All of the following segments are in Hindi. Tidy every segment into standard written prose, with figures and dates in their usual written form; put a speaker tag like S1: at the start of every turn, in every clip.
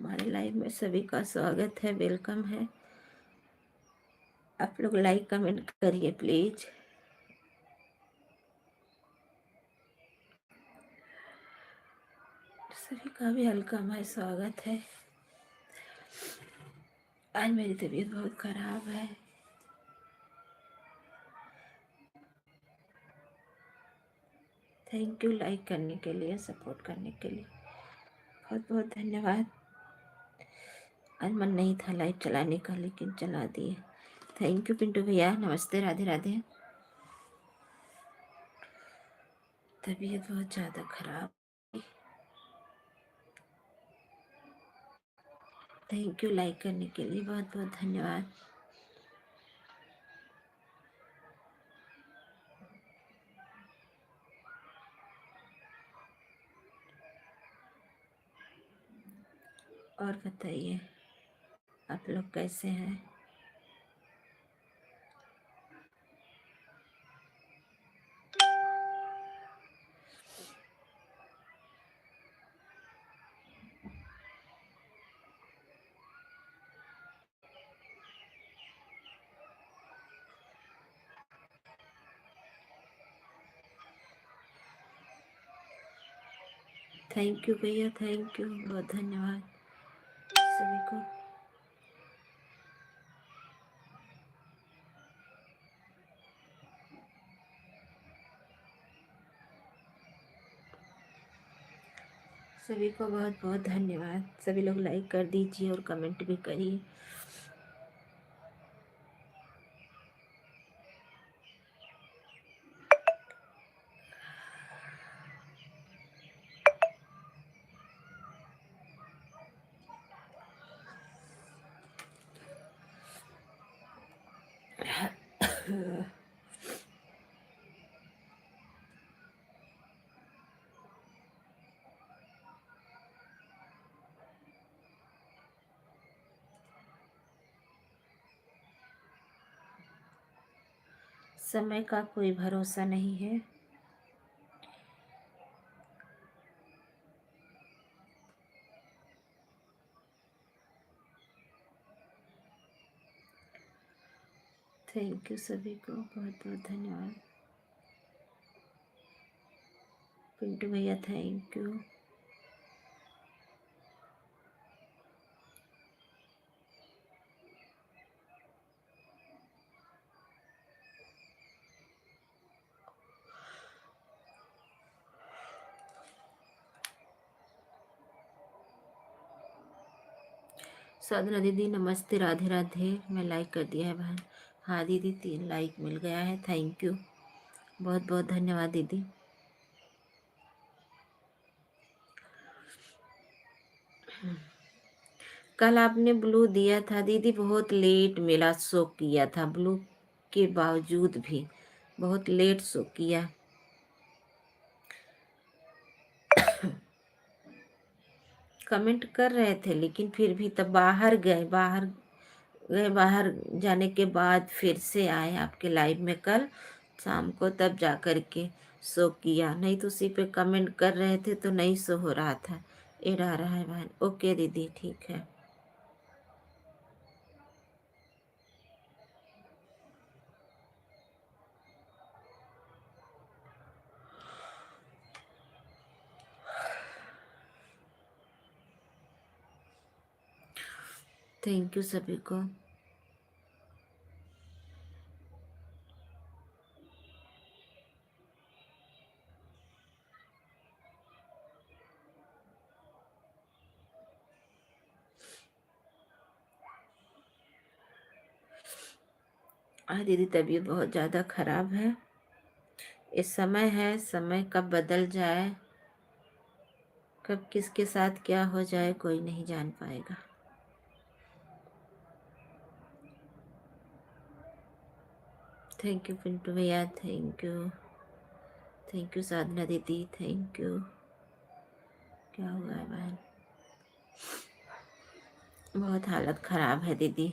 S1: हमारे लाइव में सभी का स्वागत है, वेलकम है। आप लोग लाइक कमेंट करिए प्लीज। सभी का भी वेलकम है, स्वागत है। आज मेरी तबीयत बहुत खराब है। थैंक यू लाइक करने के लिए, सपोर्ट करने के लिए बहुत बहुत धन्यवाद। आज मन नहीं था लाइव चलाने का, लेकिन चला दिए। थैंक यू पिंटू भैया, नमस्ते, राधे राधे। तबीयत बहुत ज़्यादा खराब। थैंक यू लाइक करने के लिए, बहुत बहुत धन्यवाद। और बताइए आप लोग कैसे हैं। थैंक यू भैया, थैंक यू, बहुत धन्यवाद सभी को। सभी को बहुत बहुत धन्यवाद। सभी लोग लाइक कर दीजिए और कमेंट भी करिए। समय का कोई भरोसा नहीं है। थैंक यू सभी को, बहुत बहुत धन्यवाद। पिंटू भैया थैंक यू। साधना दीदी नमस्ते, राधे राधे। मैं लाइक कर दिया है बहन। हाँ दीदी, 3 लाइक मिल गया है, थैंक यू, बहुत बहुत धन्यवाद दीदी। कल आपने ब्लू दिया था दीदी, बहुत लेट मिला, शो किया था ब्लू के बावजूद भी बहुत लेट शो किया। कमेंट कर रहे थे लेकिन फिर भी तब बाहर गए, बाहर जाने के बाद फिर से आए आपके लाइव में कल शाम को, तब जा कर के शो किया। नहीं तो उसी पे कमेंट कर रहे थे तो नहीं शो हो रहा था। एड आ रहा है बहन, ओके दीदी ठीक है। थैंक यू सभी को। हाँ दीदी, तबीयत बहुत ज़्यादा खराब है। इस समय है, समय कब बदल जाए, कब किसके साथ क्या हो जाए कोई नहीं जान पाएगा। थैंक यू पिंटू भैया, thank you. Thank you Sadhana दीदी, थैंक यू। क्या हुआ है बहन, बहुत हालत ख़राब है दीदी।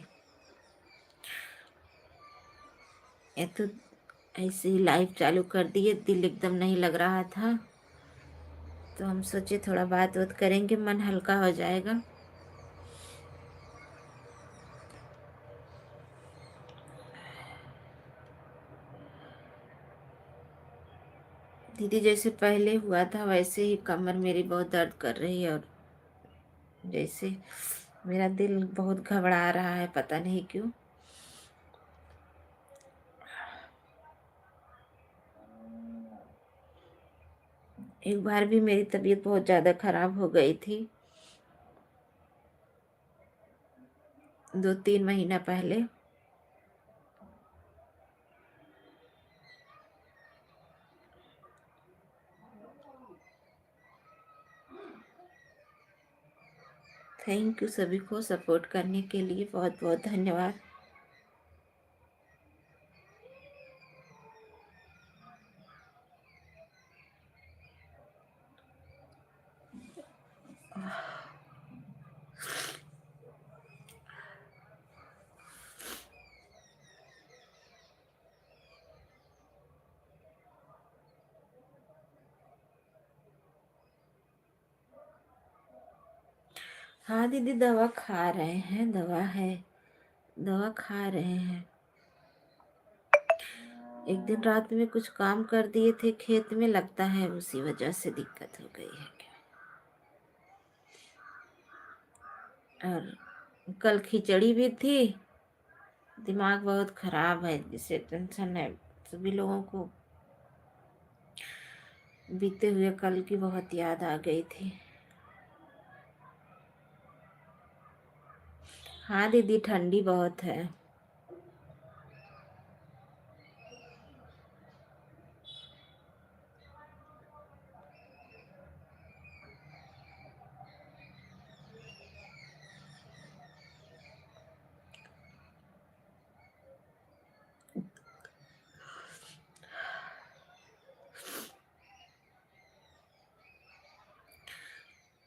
S1: ये तो ऐसे ही लाइव चालू कर दिए, दिल एकदम नहीं लग रहा था तो हम सोचे थोड़ा बात करेंगे, मन हल्का हो जाएगा। दीदी जैसे पहले हुआ था वैसे ही कमर मेरी बहुत दर्द कर रही है, और जैसे मेरा दिल बहुत घबरा रहा है, पता नहीं क्यों। एक बार भी मेरी तबीयत बहुत ज़्यादा खराब हो गई थी, 2-3 महीना पहले। थैंक यू सभी को सपोर्ट करने के लिए, बहुत बहुत धन्यवाद। हाँ दीदी, दवा खा रहे हैं, दवा है, दवा खा रहे हैं। एक दिन रात में कुछ काम कर दिए थे खेत में, लगता है उसी वजह से दिक्कत हो गई है क्या। और कल खिचड़ी भी थी, दिमाग बहुत खराब है, जिससे टेंशन है सभी लोगों को। बीते हुए कल की बहुत याद आ गई थी। हाँ दीदी, ठंडी बहुत है।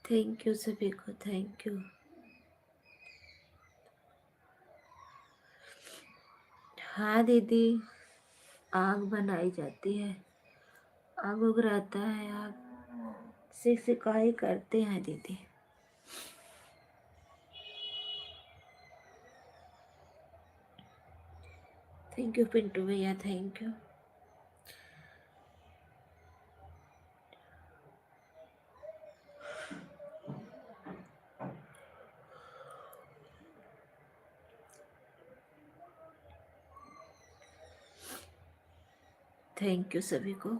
S1: थैंक यू सभी को, थैंक यू। हाँ दीदी, आग बनाई जाती है, आग उग रहता है, आग से सिकाई करते हैं दीदी। थैंक यू पिंटू भैया, थैंक यू। थैंक यू सभी को।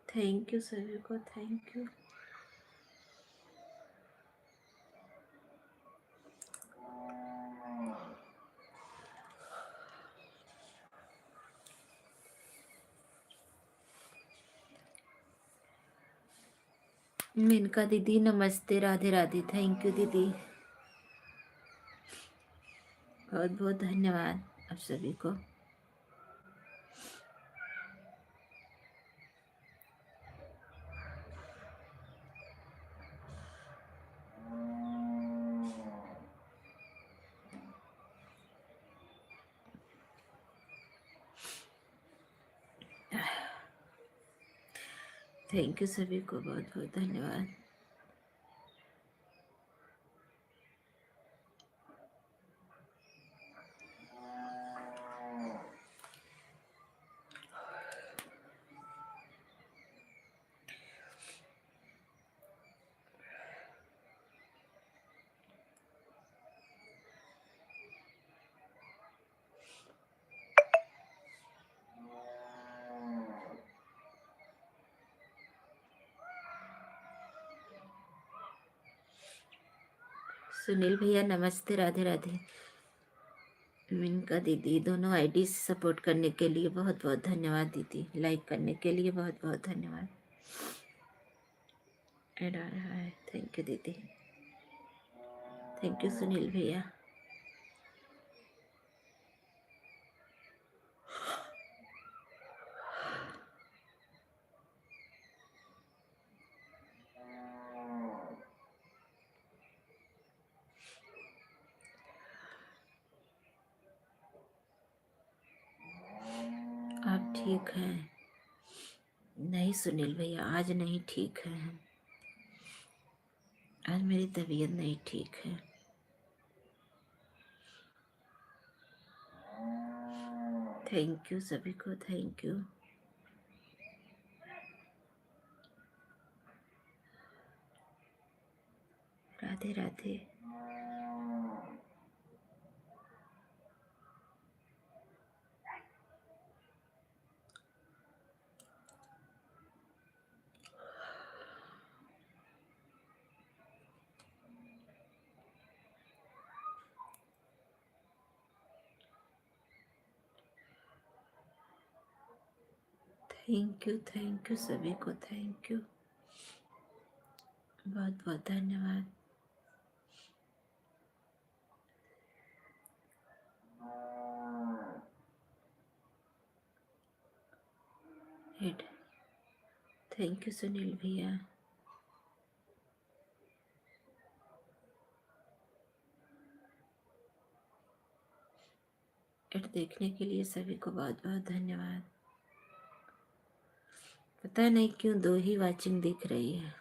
S1: थैंक यू सभी को, थैंक यू। मेनका दीदी नमस्ते, राधे राधे, थैंक यू दीदी, बहुत बहुत धन्यवाद आप सभी को। थैंक यू सभी को, बहुत बहुत धन्यवाद। सुनील भैया नमस्ते, राधे राधे। मिनका दीदी, दोनों आईडी सपोर्ट करने के लिए बहुत बहुत धन्यवाद दीदी, लाइक करने के लिए बहुत बहुत धन्यवाद। ऐड आ रहा है, थैंक यू दीदी, थैंक यू सुनील भैया। ठीक हैं? नहीं सुनील भैया, आज नहीं ठीक है हम। आज मेरी तबीयत नहीं ठीक है। थैंक यू सभी को, thank you. Radhe Radhe. Thank you सभी को, थैंक यू। बहुत बहुत धन्यवाद। हेड, थैंक यू सुनील भैया। एड देखने के लिए सभी को बहुत बहुत धन्यवाद। पता नहीं क्यों 2 ही वाचिंग दिख रही है।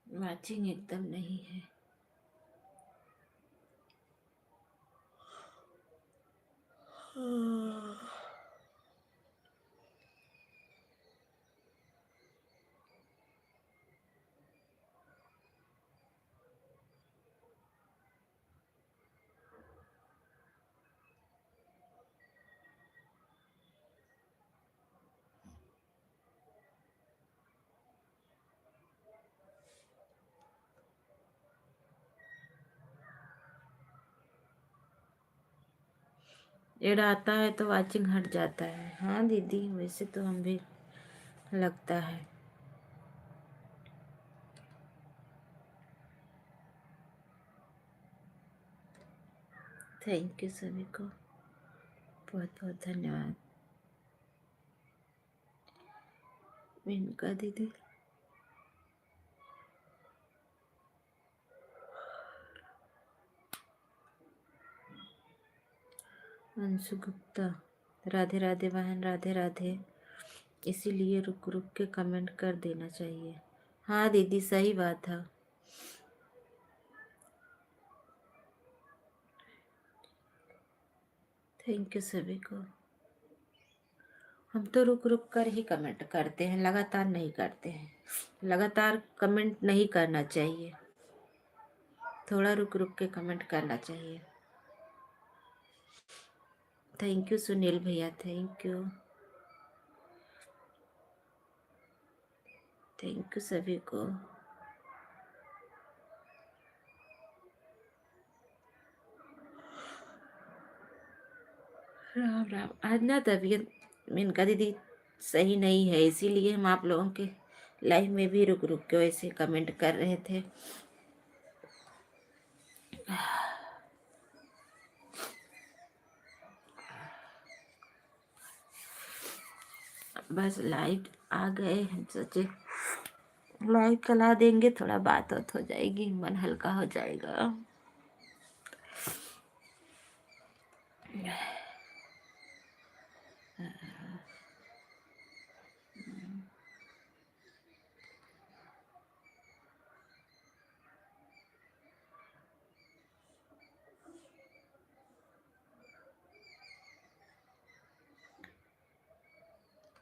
S1: वाचिंग एकदम नहीं है। एड आता है तो वाचिंग हट जाता है। हाँ दीदी, वैसे तो हम भी लगता है। थैंक यू सभी को, बहुत बहुत धन्यवाद। मेनका दीदी, अंशु गुप्ता, राधे राधे बहन, राधे राधे। इसीलिए रुक रुक के कमेंट कर देना चाहिए। हाँ दीदी, सही बात है। थैंक यू सभी को। हम तो रुक रुक कर ही कमेंट करते हैं, लगातार नहीं करते हैं। लगातार कमेंट नहीं करना चाहिए, थोड़ा रुक रुक के कमेंट करना चाहिए। थैंक यू सुनील भैया, थैंक यू। थैंक यू सभी को। राम राम। आज ना तबीयत मेनका दीदी सही नहीं है, इसीलिए हम आप लोगों के लाइव में भी रुक रुक के वैसे कमेंट कर रहे थे। बस लाइट आ गए, हम सोचे लाइव चला देंगे, थोड़ा बात हो जाएगी, मन हल्का हो जाएगा।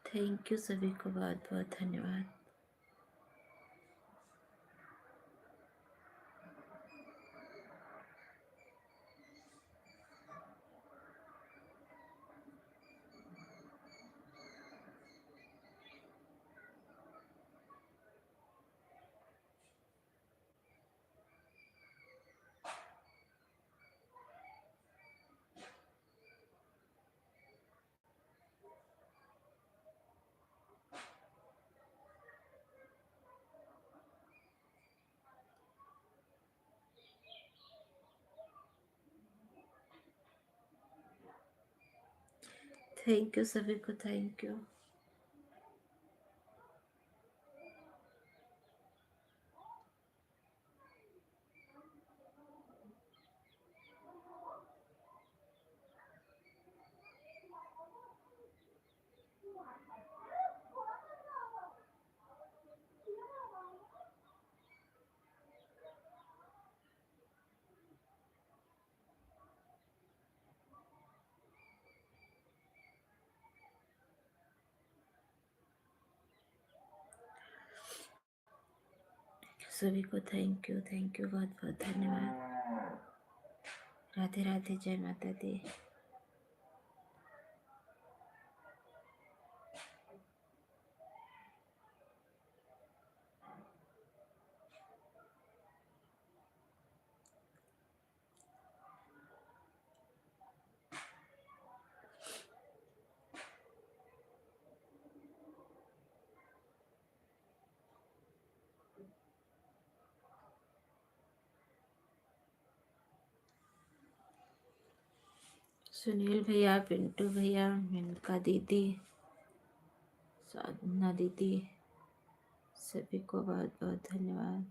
S1: थैंक यू सभी को, बहुत बहुत धन्यवाद। थैंक यू सभी को, थैंक यू। सभी को थैंक यू बहुत बहुत धन्यवाद। राधे राधे, जय माता दी। सुनील भैया, पिंटू भैया, मेनका दीदी, साधना दीदी, सभी को बहुत बहुत धन्यवाद।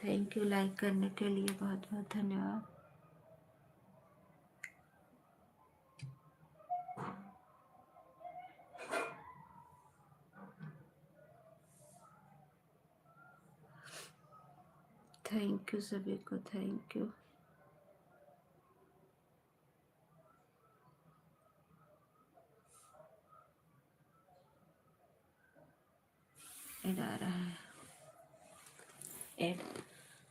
S1: थैंक यू लाइक करने के लिए, बहुत बहुत धन्यवाद। थैंक यू सभी को, थैंक यू। ऐड आ रहा है, ऐड।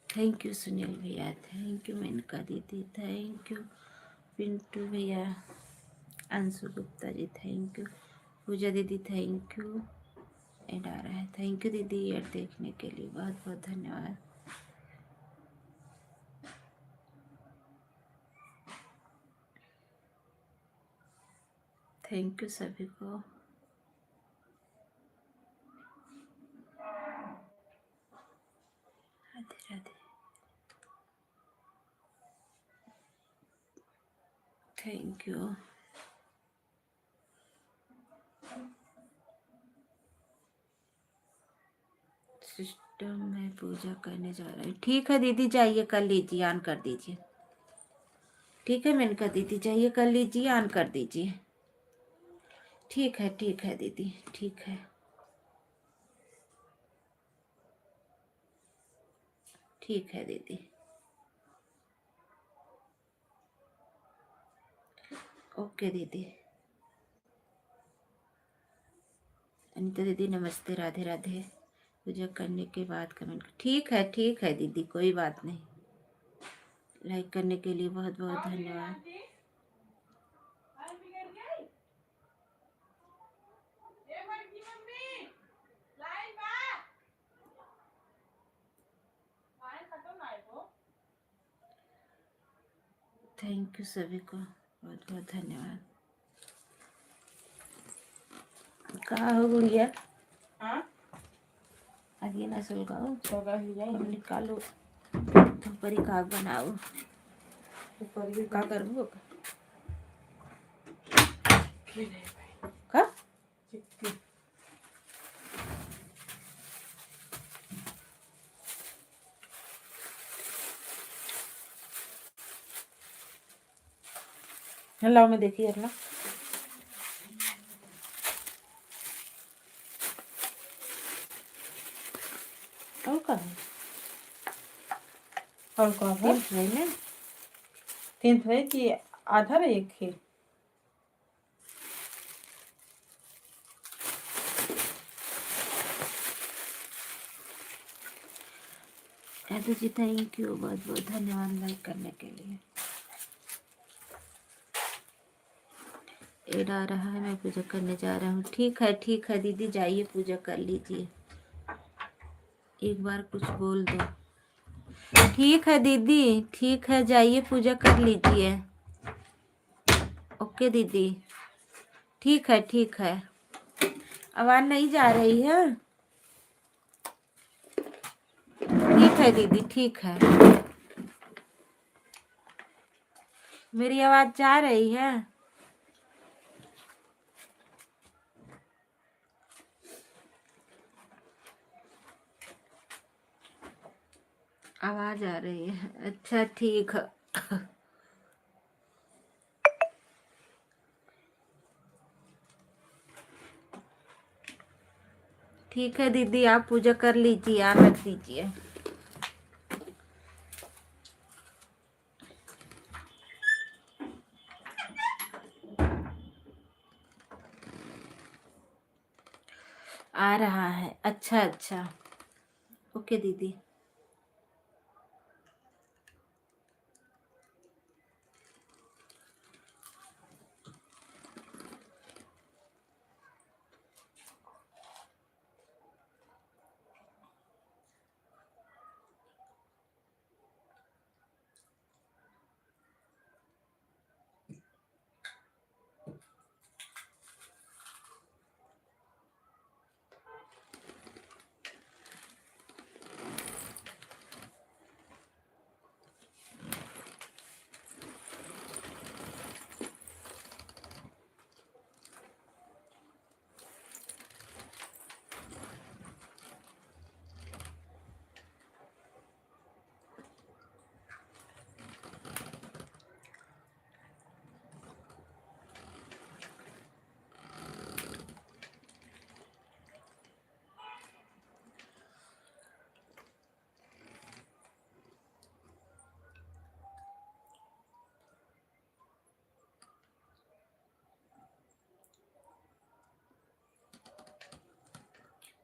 S1: थैंक यू सुनील भैया, थैंक यू मेनका दीदी, थैंक यू पिंटू भैया, अंशु गुप्ता जी, थैंक यू पूजा दीदी, थैंक यू। ऐड आ रहा है, थैंक यू दीदी ऐड देखने के लिए, बहुत बहुत धन्यवाद। थैंक यू सभी को। Radhe Radhe, thank you. System में पूजा करने जा रहे हैं, ठीक है दीदी, जाइए कर लीजिए, ऑन कर दीजिए। ठीक है मेनका दीदी, जाइए कर लीजिए, ऑन कर दीजिए। ठीक है दीदी, ठीक है। ठीक है दीदी, ओके दीदी। अनीता दीदी नमस्ते, राधे राधे। पूजा करने के बाद कमेंट, ठीक है दीदी, कोई बात नहीं। लाइक करने के लिए बहुत बहुत धन्यवाद। थैंक यू सभी को, बहुत बहुत धन्यवाद। कहाँ हो गुड़िया? आगे ना सुलगाओ, निकालो ऊपर ही काग बनाओ, ऊपर भी का करबो का लाओ, मैं देखिए अपना और का है,
S2: और कौन सा?
S1: तीन फ्राई में
S2: 3 फ्राई की आधा रहे, एक खीर।
S1: यादव जी थैंक यू, बहुत बहुत धन्यवाद लाइक करने के लिए। ऐड आ रहा है, मैं पूजा करने जा रहा हूँ। ठीक है दीदी, जाइए पूजा कर लीजिए, एक बार कुछ बोल दो। ठीक है दीदी, ठीक है, जाइए पूजा कर लीजिए। ओके दीदी, ठीक है। आवाज नहीं जा रही है? ठीक है दीदी, ठीक है। मेरी आवाज जा रही है? आवाज आ रही है, अच्छा ठीक है। ठीक है दीदी, आप पूजा कर लीजिए, आप रख दीजिए। आ रहा है, अच्छा अच्छा, ओके दीदी।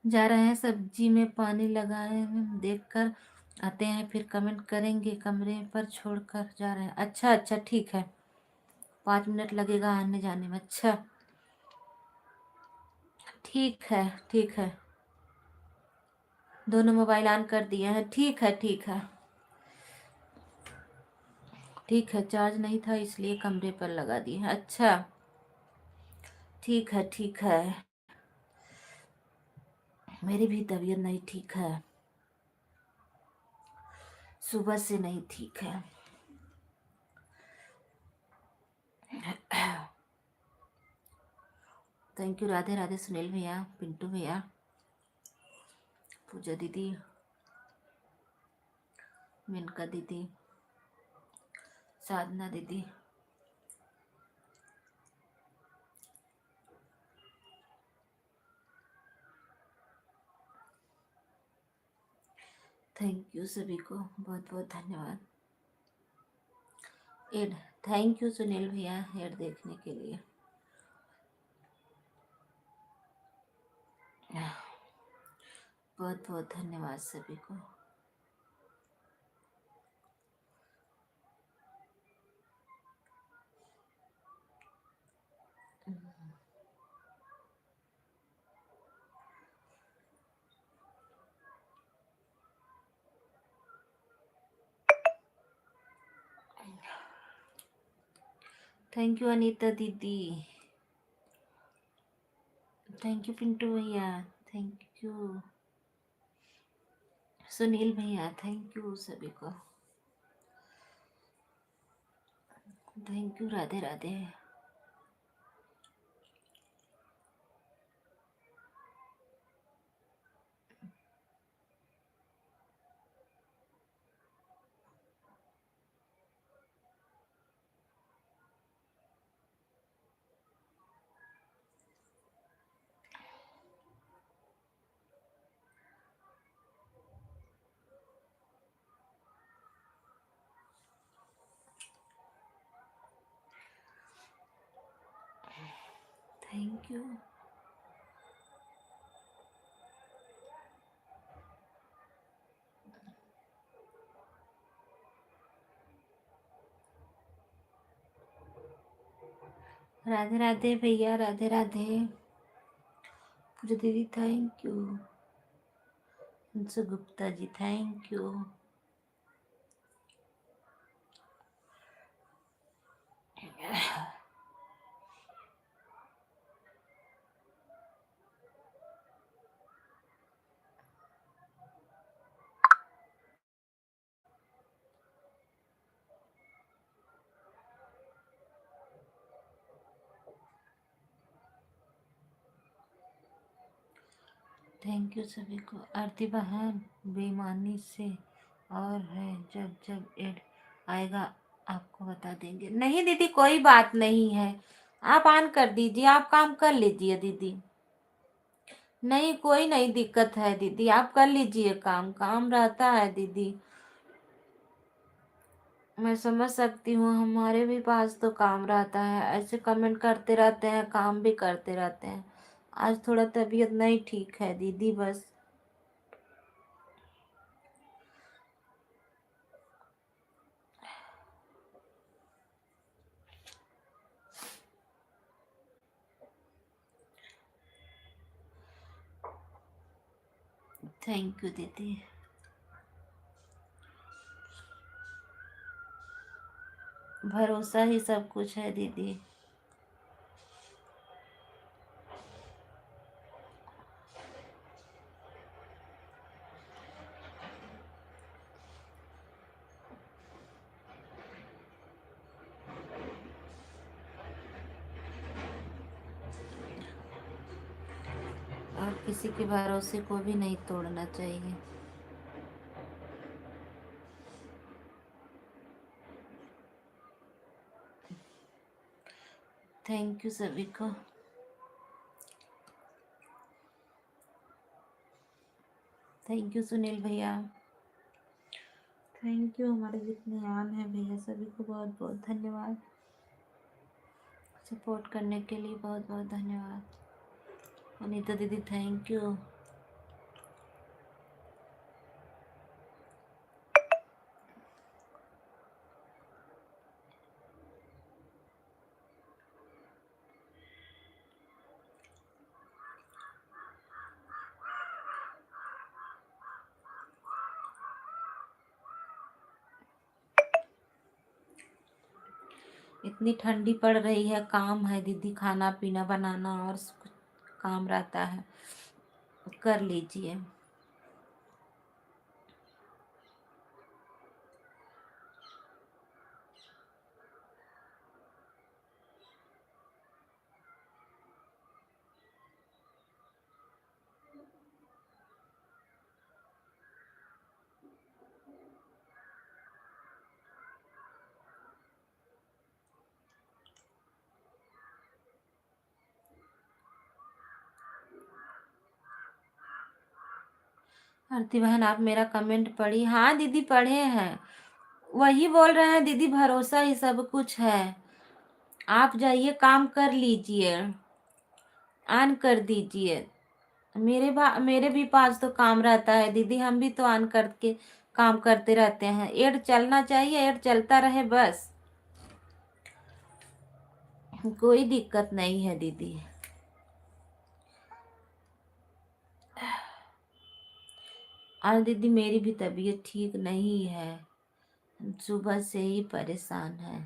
S1: जा रहे हैं, सब्जी में पानी लगाए हैं, देखकर आते हैं, फिर कमेंट करेंगे। कमरे पर छोड़कर जा रहे हैं, अच्छा अच्छा ठीक है, 5 मिनट लगेगा आने जाने में, अच्छा ठीक है ठीक है। दोनों मोबाइल ऑन कर दिए हैं, ठीक है ठीक है ठीक है। चार्ज नहीं था इसलिए कमरे पर लगा दिए हैं, अच्छा ठीक है ठीक है। मेरी भी तबीयत नहीं ठीक है, सुबह से नहीं ठीक है। थैंक यू, राधे राधे सुनील भैया, पिंटू भैया, पूजा दीदी, मेनका दीदी, साधना दीदी, थैंक यू सभी को, बहुत बहुत धन्यवाद। एड, थैंक यू सुनील भैया एड देखने के लिए। बहुत बहुत धन्यवाद सभी को। थैंक यू अनीता दीदी, थैंक यू पिंटू भैया, थैंक यू सुनील भैया, थैंक यू सभी को, thank you, Radhe Radhe. Thank you. Radhe Radhe भैया, राधे राधे। पूजा दीदी thank you, Anshu Gupta ji thank you. Thank you सभी को। आरती बहन बेईमानी से और है, जब जब एड आएगा आपको बता देंगे। नहीं दीदी कोई बात नहीं है, आप ऑन कर दीजिए, आप काम कर लीजिए दीदी, नहीं, कोई नहीं दिक्कत है दीदी, आप कर लीजिए काम, काम रहता है दीदी। मैं समझ सकती हूँ, हमारे भी पास तो काम रहता है, ऐसे कमेंट करते रहते हैं, काम भी करते रहते हैं। आज थोड़ा तबीयत नहीं ठीक है दीदी, बस। थैंक यू दीदी। भरोसा ही सब कुछ है दीदी। और किसी के भरोसे को भी नहीं तोड़ना चाहिए। थैंक यू सभी को। थैंक यू सुनील भैया। थैंक यू हमारे जितने आन हैं भैया, सभी को बहुत बहुत धन्यवाद। सपोर्ट करने के लिए बहुत बहुत धन्यवाद। अनीता दीदी थैंक यू। इतनी ठंडी पड़ रही है, काम है दीदी, खाना पीना बनाना और कुछ काम रहता है, कर लीजिए। आरती बहन आप मेरा कमेंट पढ़ी? हाँ दीदी पढ़े हैं। वही बोल रहे हैं दीदी, भरोसा ही सब कुछ है। आप जाइए काम कर लीजिए, ऑन कर दीजिए। मेरे भी पास तो काम रहता है दीदी, हम भी तो ऑन करके काम करते रहते हैं। एड चलना चाहिए, एड चलता रहे बस, कोई दिक्कत नहीं है दीदी। और दीदी मेरी भी तबीयत ठीक नहीं है, सुबह से ही परेशान है।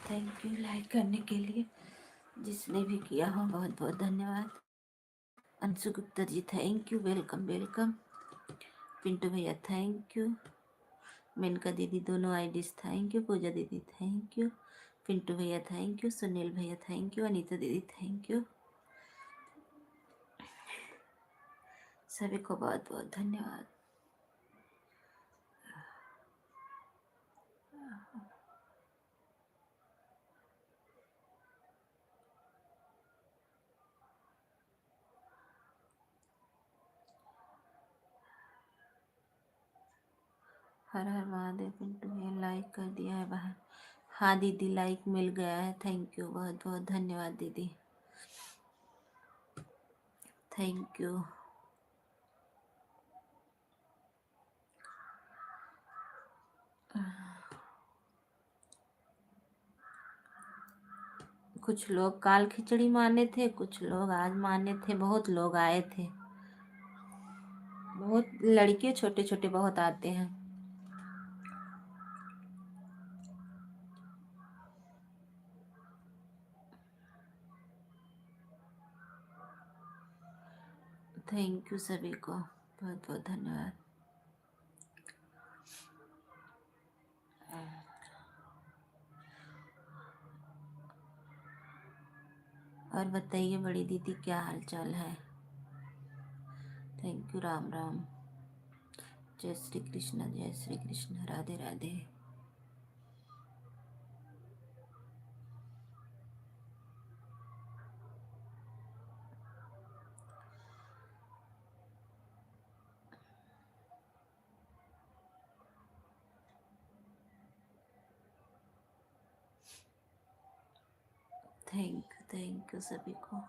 S1: थैंक यू लाइक करने के लिए, जिसने भी किया हो बहुत बहुत धन्यवाद। Anshu Gupta ji thank you, welcome welcome. Pintu भैया थैंक यू। मेनका दीदी दोनों आईडीज थैंक यू। पूजा दीदी थैंक यू। पिंटू भैया थैंक यू। सुनील भैया थैंक यू। अनीता दीदी थैंक यू। सभी को बहुत बहुत धन्यवाद। हर हर महादेव। पिंटू भैया लाइक कर दिया है बाहर। हाँ दीदी लाइक मिल गया है, थैंक यू, बहुत बहुत धन्यवाद दीदी, थैंक यू। कुछ लोग काल खिचड़ी माने थे, कुछ लोग आज माने थे, बहुत लोग आए थे, बहुत लड़के छोटे छोटे बहुत आते हैं। थैंक यू सभी को, बहुत बहुत धन्यवाद। और बताइए बड़ी दीदी क्या हाल चाल है। Thank you. राम राम। जय श्री कृष्ण, जय श्री कृष्ण, राधे राधे। थैंक यू सभी को।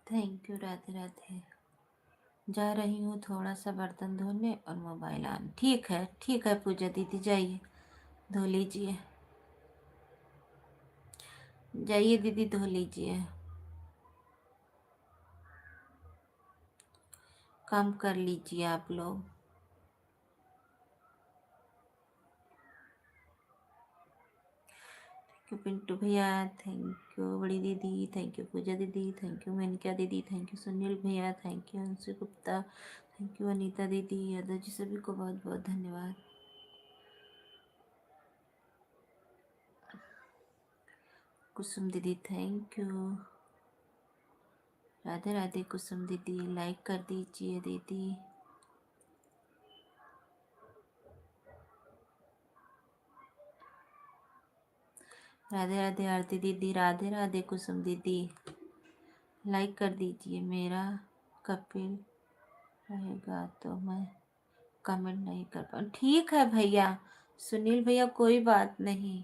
S1: Thank you. राधे राधे। जा रही हूँ थोड़ा सा बर्तन धोने और मोबाइल ऑन। ठीक है पूजा दीदी, जाइए धो लीजिए। जाइए दीदी धो लीजिए, काम कर लीजिए आप लोग। थैंक यू पिंटू भैया, थैंक यू बड़ी दीदी, थैंक यू पूजा दीदी, थैंक यू मेनका दीदी, थैंक यू सुनील भैया, thank you Anshu Gupta, thank you Anita दीदी, यादव जी, सभी को बहुत बहुत धन्यवाद। कुसुम दीदी थैंक यू। राधे राधे कुसुम दीदी, लाइक कर दीजिए दीदी। राधे राधे आरती दीदी, राधे राधे कुसुम दीदी, लाइक कर दीजिए। मेरा कपिल रहेगा तो मैं कमेंट नहीं कर पाऊँ। ठीक है भैया सुनील भैया, कोई बात नहीं,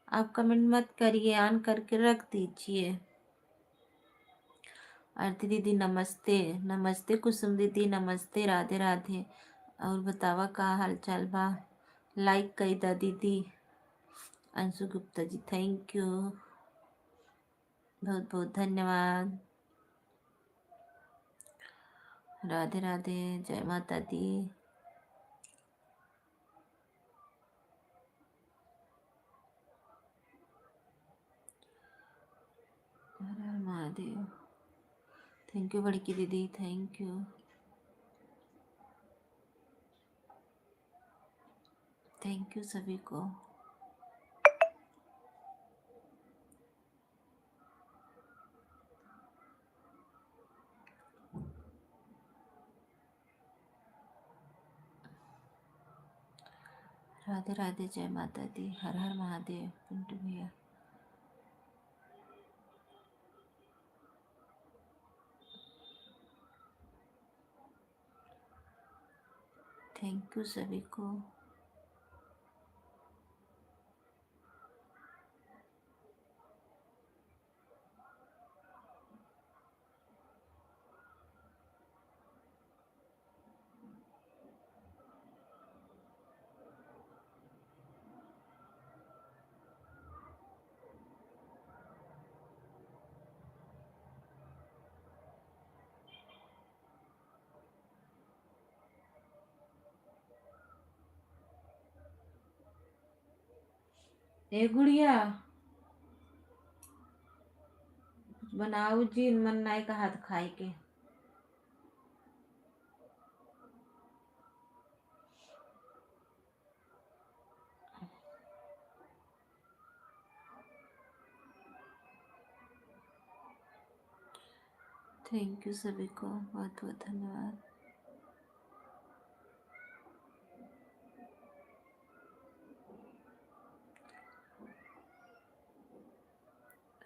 S1: आप कमेंट मत करिए, ऑन करके रख दीजिए। आरती दीदी नमस्ते। नमस्ते कुसुम दीदी, नमस्ते, राधे राधे। और बतावा का हाल चाल बा। लाइक कई दा दीदी। अंशु गुप्ता जी थैंक यू, बहुत बहुत धन्यवाद। राधे राधे, जय माता दी। हर हर महादेव। थैंक यू बड़की दीदी, थैंक यू। थैंक यू सभी को। राधे राधे, जय माता दी, हर हर महादेव। पिंटू भैया थैंक यू सभी को। ए गुड़िया बनाऊ जी, मन नाय का हाथ खाए के। थैंक यू सभी को, बहुत बहुत धन्यवाद।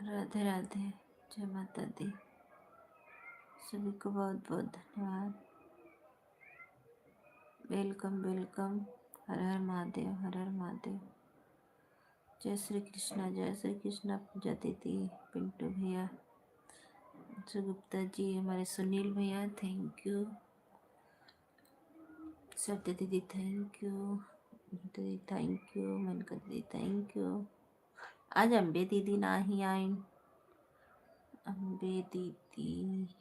S1: राधे राधे, जय माता दी, सभी को बहुत बहुत धन्यवाद। Welcome welcome. हर हर महादेव, हर हर महादेव। जय श्री कृष्णा, जय श्री कृष्णा। पूजा दीदी, पिंटू भैया, सुगुप्ता जी, हमारे सुनील भैया थैंक यू। सत्य दीदी थैंक यू। दीदी थैंक यू, मेनका दीदी थैंक यू. आज अंबे दीदी नाही आईन. अंबे दीदी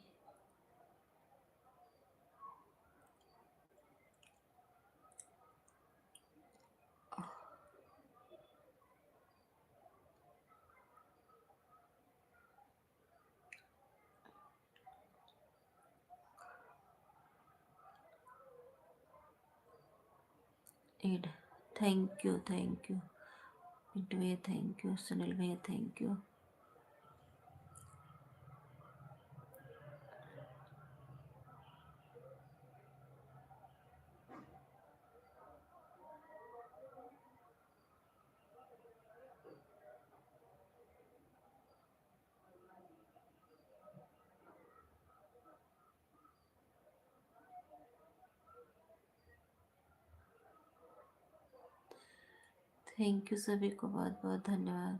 S1: एड. थैंक यू पिंटू भैया थैंक यू, सुनील भैया थैंक यू. थैंक यू सभी को, बहुत बहुत धन्यवाद.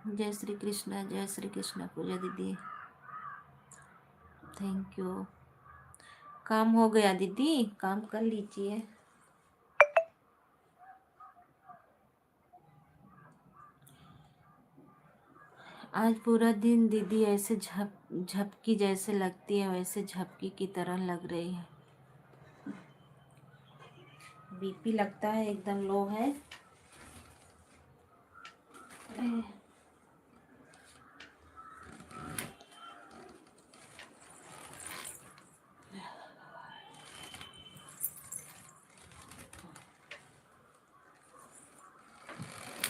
S1: जय श्री कृष्णा पूजा दीदी थैंक यू. काम हो गया दीदी, काम कर लीजिए. आज पूरा दिन दीदी ऐसे झपकी जैसे लगती है, वैसे झपकी की तरह लग रही है. बीपी लगता है एकदम लो है.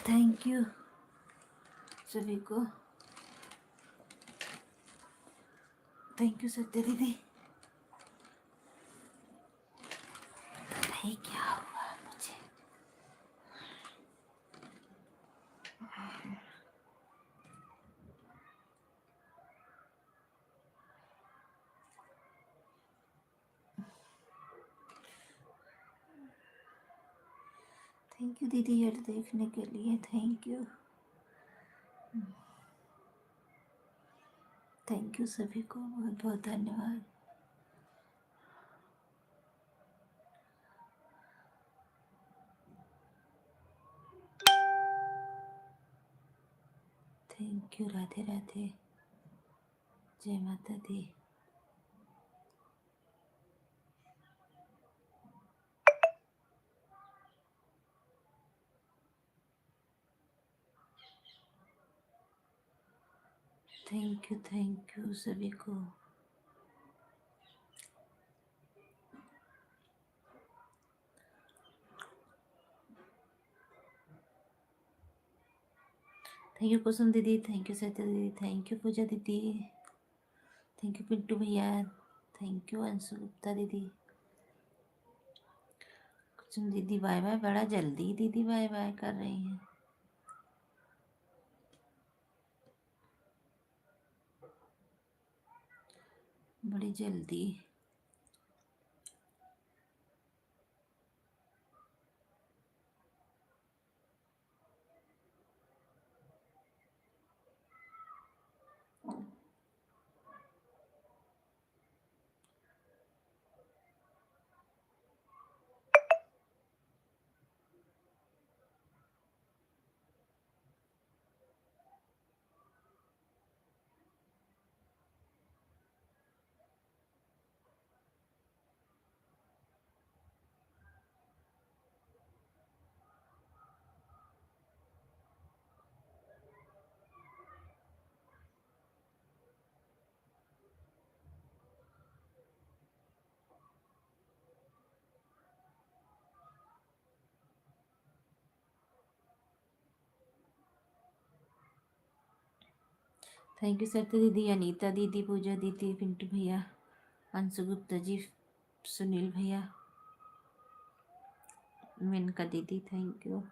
S1: थैंक यू सभी को. थैंक यू सत्य दीदी. नहीं क्या हुआ मुझे. थैंक यू दीदी ये देखने के लिए. Thank you. थैंक यू सभी को, बहुत बहुत धन्यवाद. Thank you. राधे राधे. जय माता दी. थैंक यू सभी को. थैंक यू कुसुम दीदी. थैंक यू सत्य दीदी. थैंक यू पूजा दीदी. थैंक यू पिंटू भैया. थैंक यू अंशु गुप्ता दीदी. कुसुम दीदी बाय बाय. बड़ा जल्दी दीदी बाय बाय कर रही हैं. बड़ी जल्दी. थैंक यू सत्य दीदी, अनीता दीदी, पूजा दीदी, पिंटू भैया, अंशु गुप्ता जी, सुनील भैया, मेनका दीदी, थैंक यू।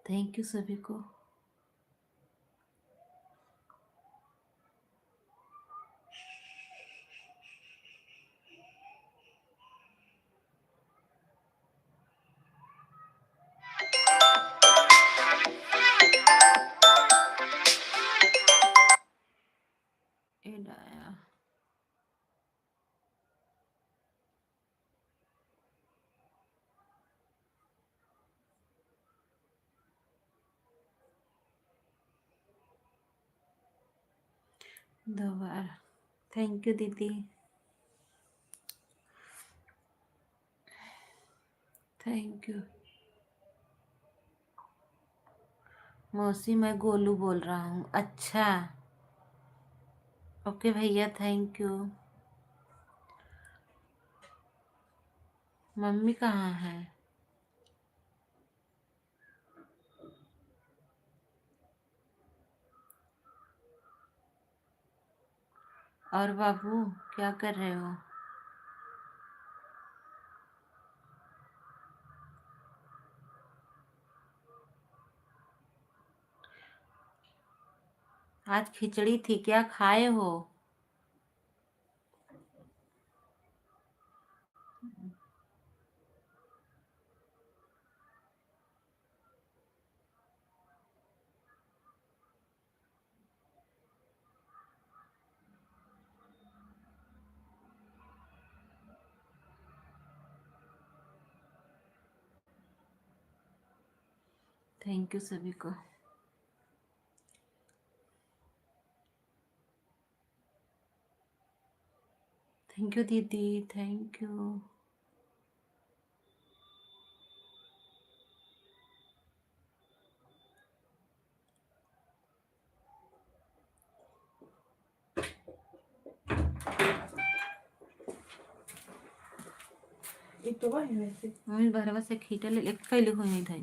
S1: थैंक यू सभी को। आया दो बार। थैंक यू दीदी, थैंक यू। मौसी मैं गोलू बोल रहा हूँ। अच्छा ओके भैया, थैंक यू। मम्मी कहाँ है? और बाबू क्या कर रहे हो? आज खिचड़ी थी, क्या खाए हो? थैंक यू सभी को। थैंक यू दीदी, थैंक यू।
S2: ये तो वही वैसे
S1: मम्मी बरवा से खींचा ले कैले हुई नहीं था।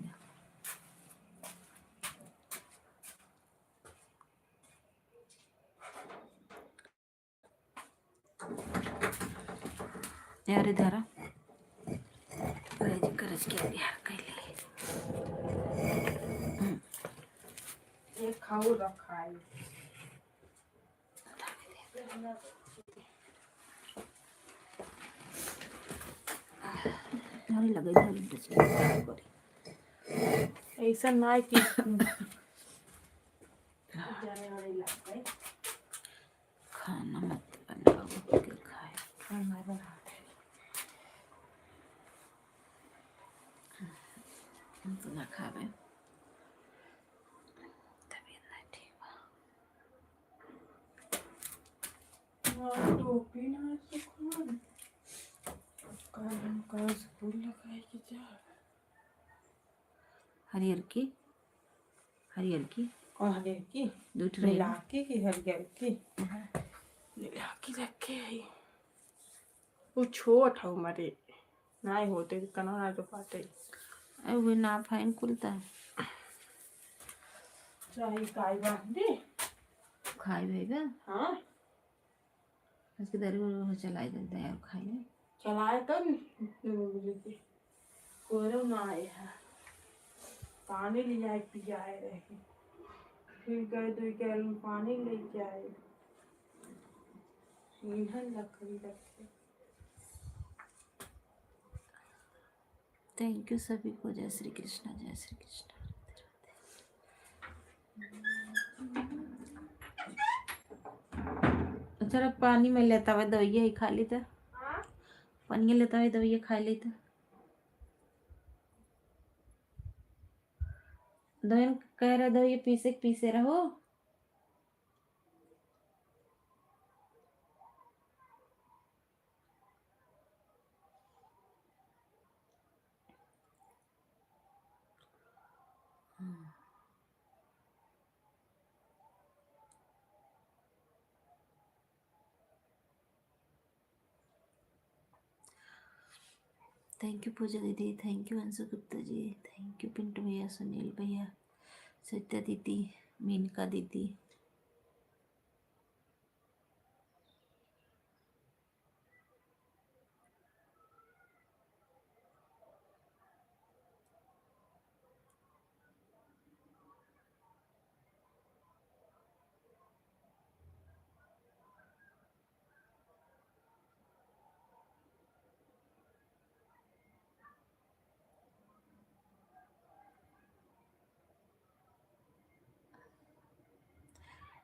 S1: यार इधर करज के यार कैले
S2: ये खाओ रखा है।
S1: अरे लगे धर
S2: ऐसा ना कि जाने वाले लगता है।
S1: खाना मत बनाओ के खाए।
S2: खाना बना
S1: हम तो ना खावे, तबीयत नहीं ठीक बा।
S2: टोपी ना सुखान कल स्कूल लगाए कि जा
S1: हरियर की
S2: हरियर की
S1: दूठ रही
S2: मिला के कि हरियर की मिला के रखे है। वो छोट है हमारे नहीं होते कना ना तो पाते
S1: अब वो ना फाइन खुलता है।
S2: चाहे काय बांध दे
S1: खाए भैया
S2: हाँ
S1: उसके दर वो चलाई देता है और खाए ले।
S2: चलाए तब कोरो ना आए है पानी ले जाए पियाए रहे फिर गए 2 गैलन पानी लेके आए ईंधन लकड़ी रखे।
S1: थैंक यू सभी को। जय श्री कृष्णा, जय श्री कृष्णा। चलो पानी में लेता हुआ दवाइया ही खा ली था। पानी लेता हुआ दवाइया खा ली था। दोन कह रहे दो ये पीसे पीसे रहो। थैंक यू पूजा दीदी, thank you Anshu Gupta ji, thank you Pintu भैया, सुनील भैया, सत्या दीदी, मीनका दीदी।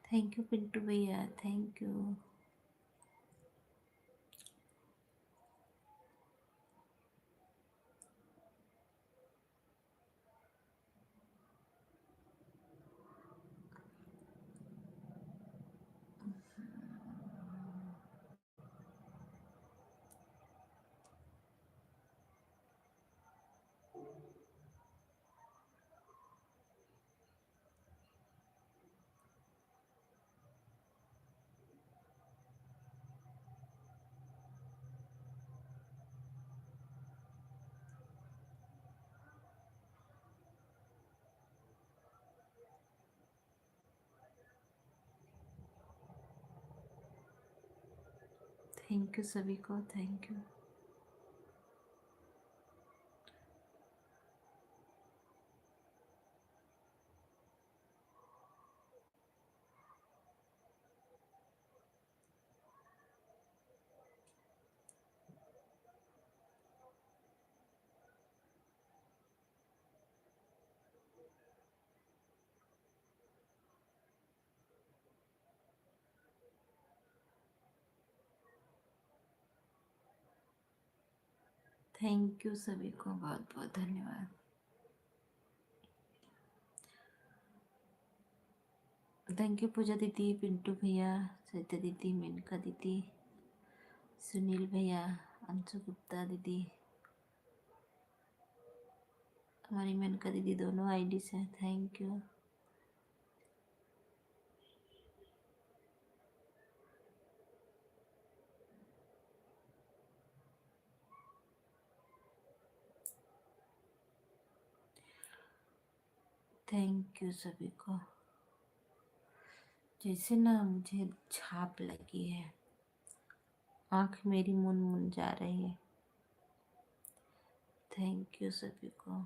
S1: थैंक यू पिंटू भैया, थैंक यू। थैंक यू सभी को, थैंक यू। थैंक यू सभी को, बहुत बहुत धन्यवाद। थैंक यू पूजा दीदी, पिंटू भैया, सत्या दीदी, मेनका दीदी, सुनील भैया, अंशु गुप्ता दीदी, हमारी मेनका दीदी, दोनों आईडी से थैंक यू। थैंक यू सभी को। जैसे ना मुझे छाप लगी है, आँख मेरी मुन मुन जा रही है। थैंक यू सभी को।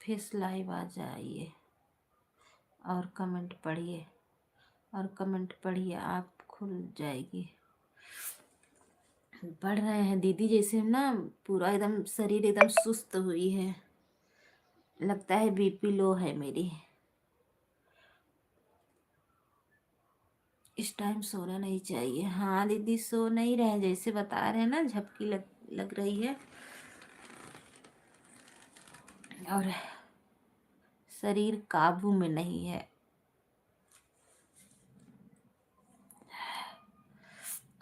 S1: फेस लाइव आ जाइए और कमेंट पढ़िए, और कमेंट पढ़िए, आप खुल जाएगी। पढ़ रहे हैं दीदी, जैसे ना पूरा एकदम शरीर एकदम सुस्त हुई है, लगता है बीपी लो है मेरी। इस टाइम सोना नहीं चाहिए। हाँ दीदी, सो नहीं रहे, जैसे बता रहे हैं ना, झपकी लग रही है और शरीर काबू में नहीं है।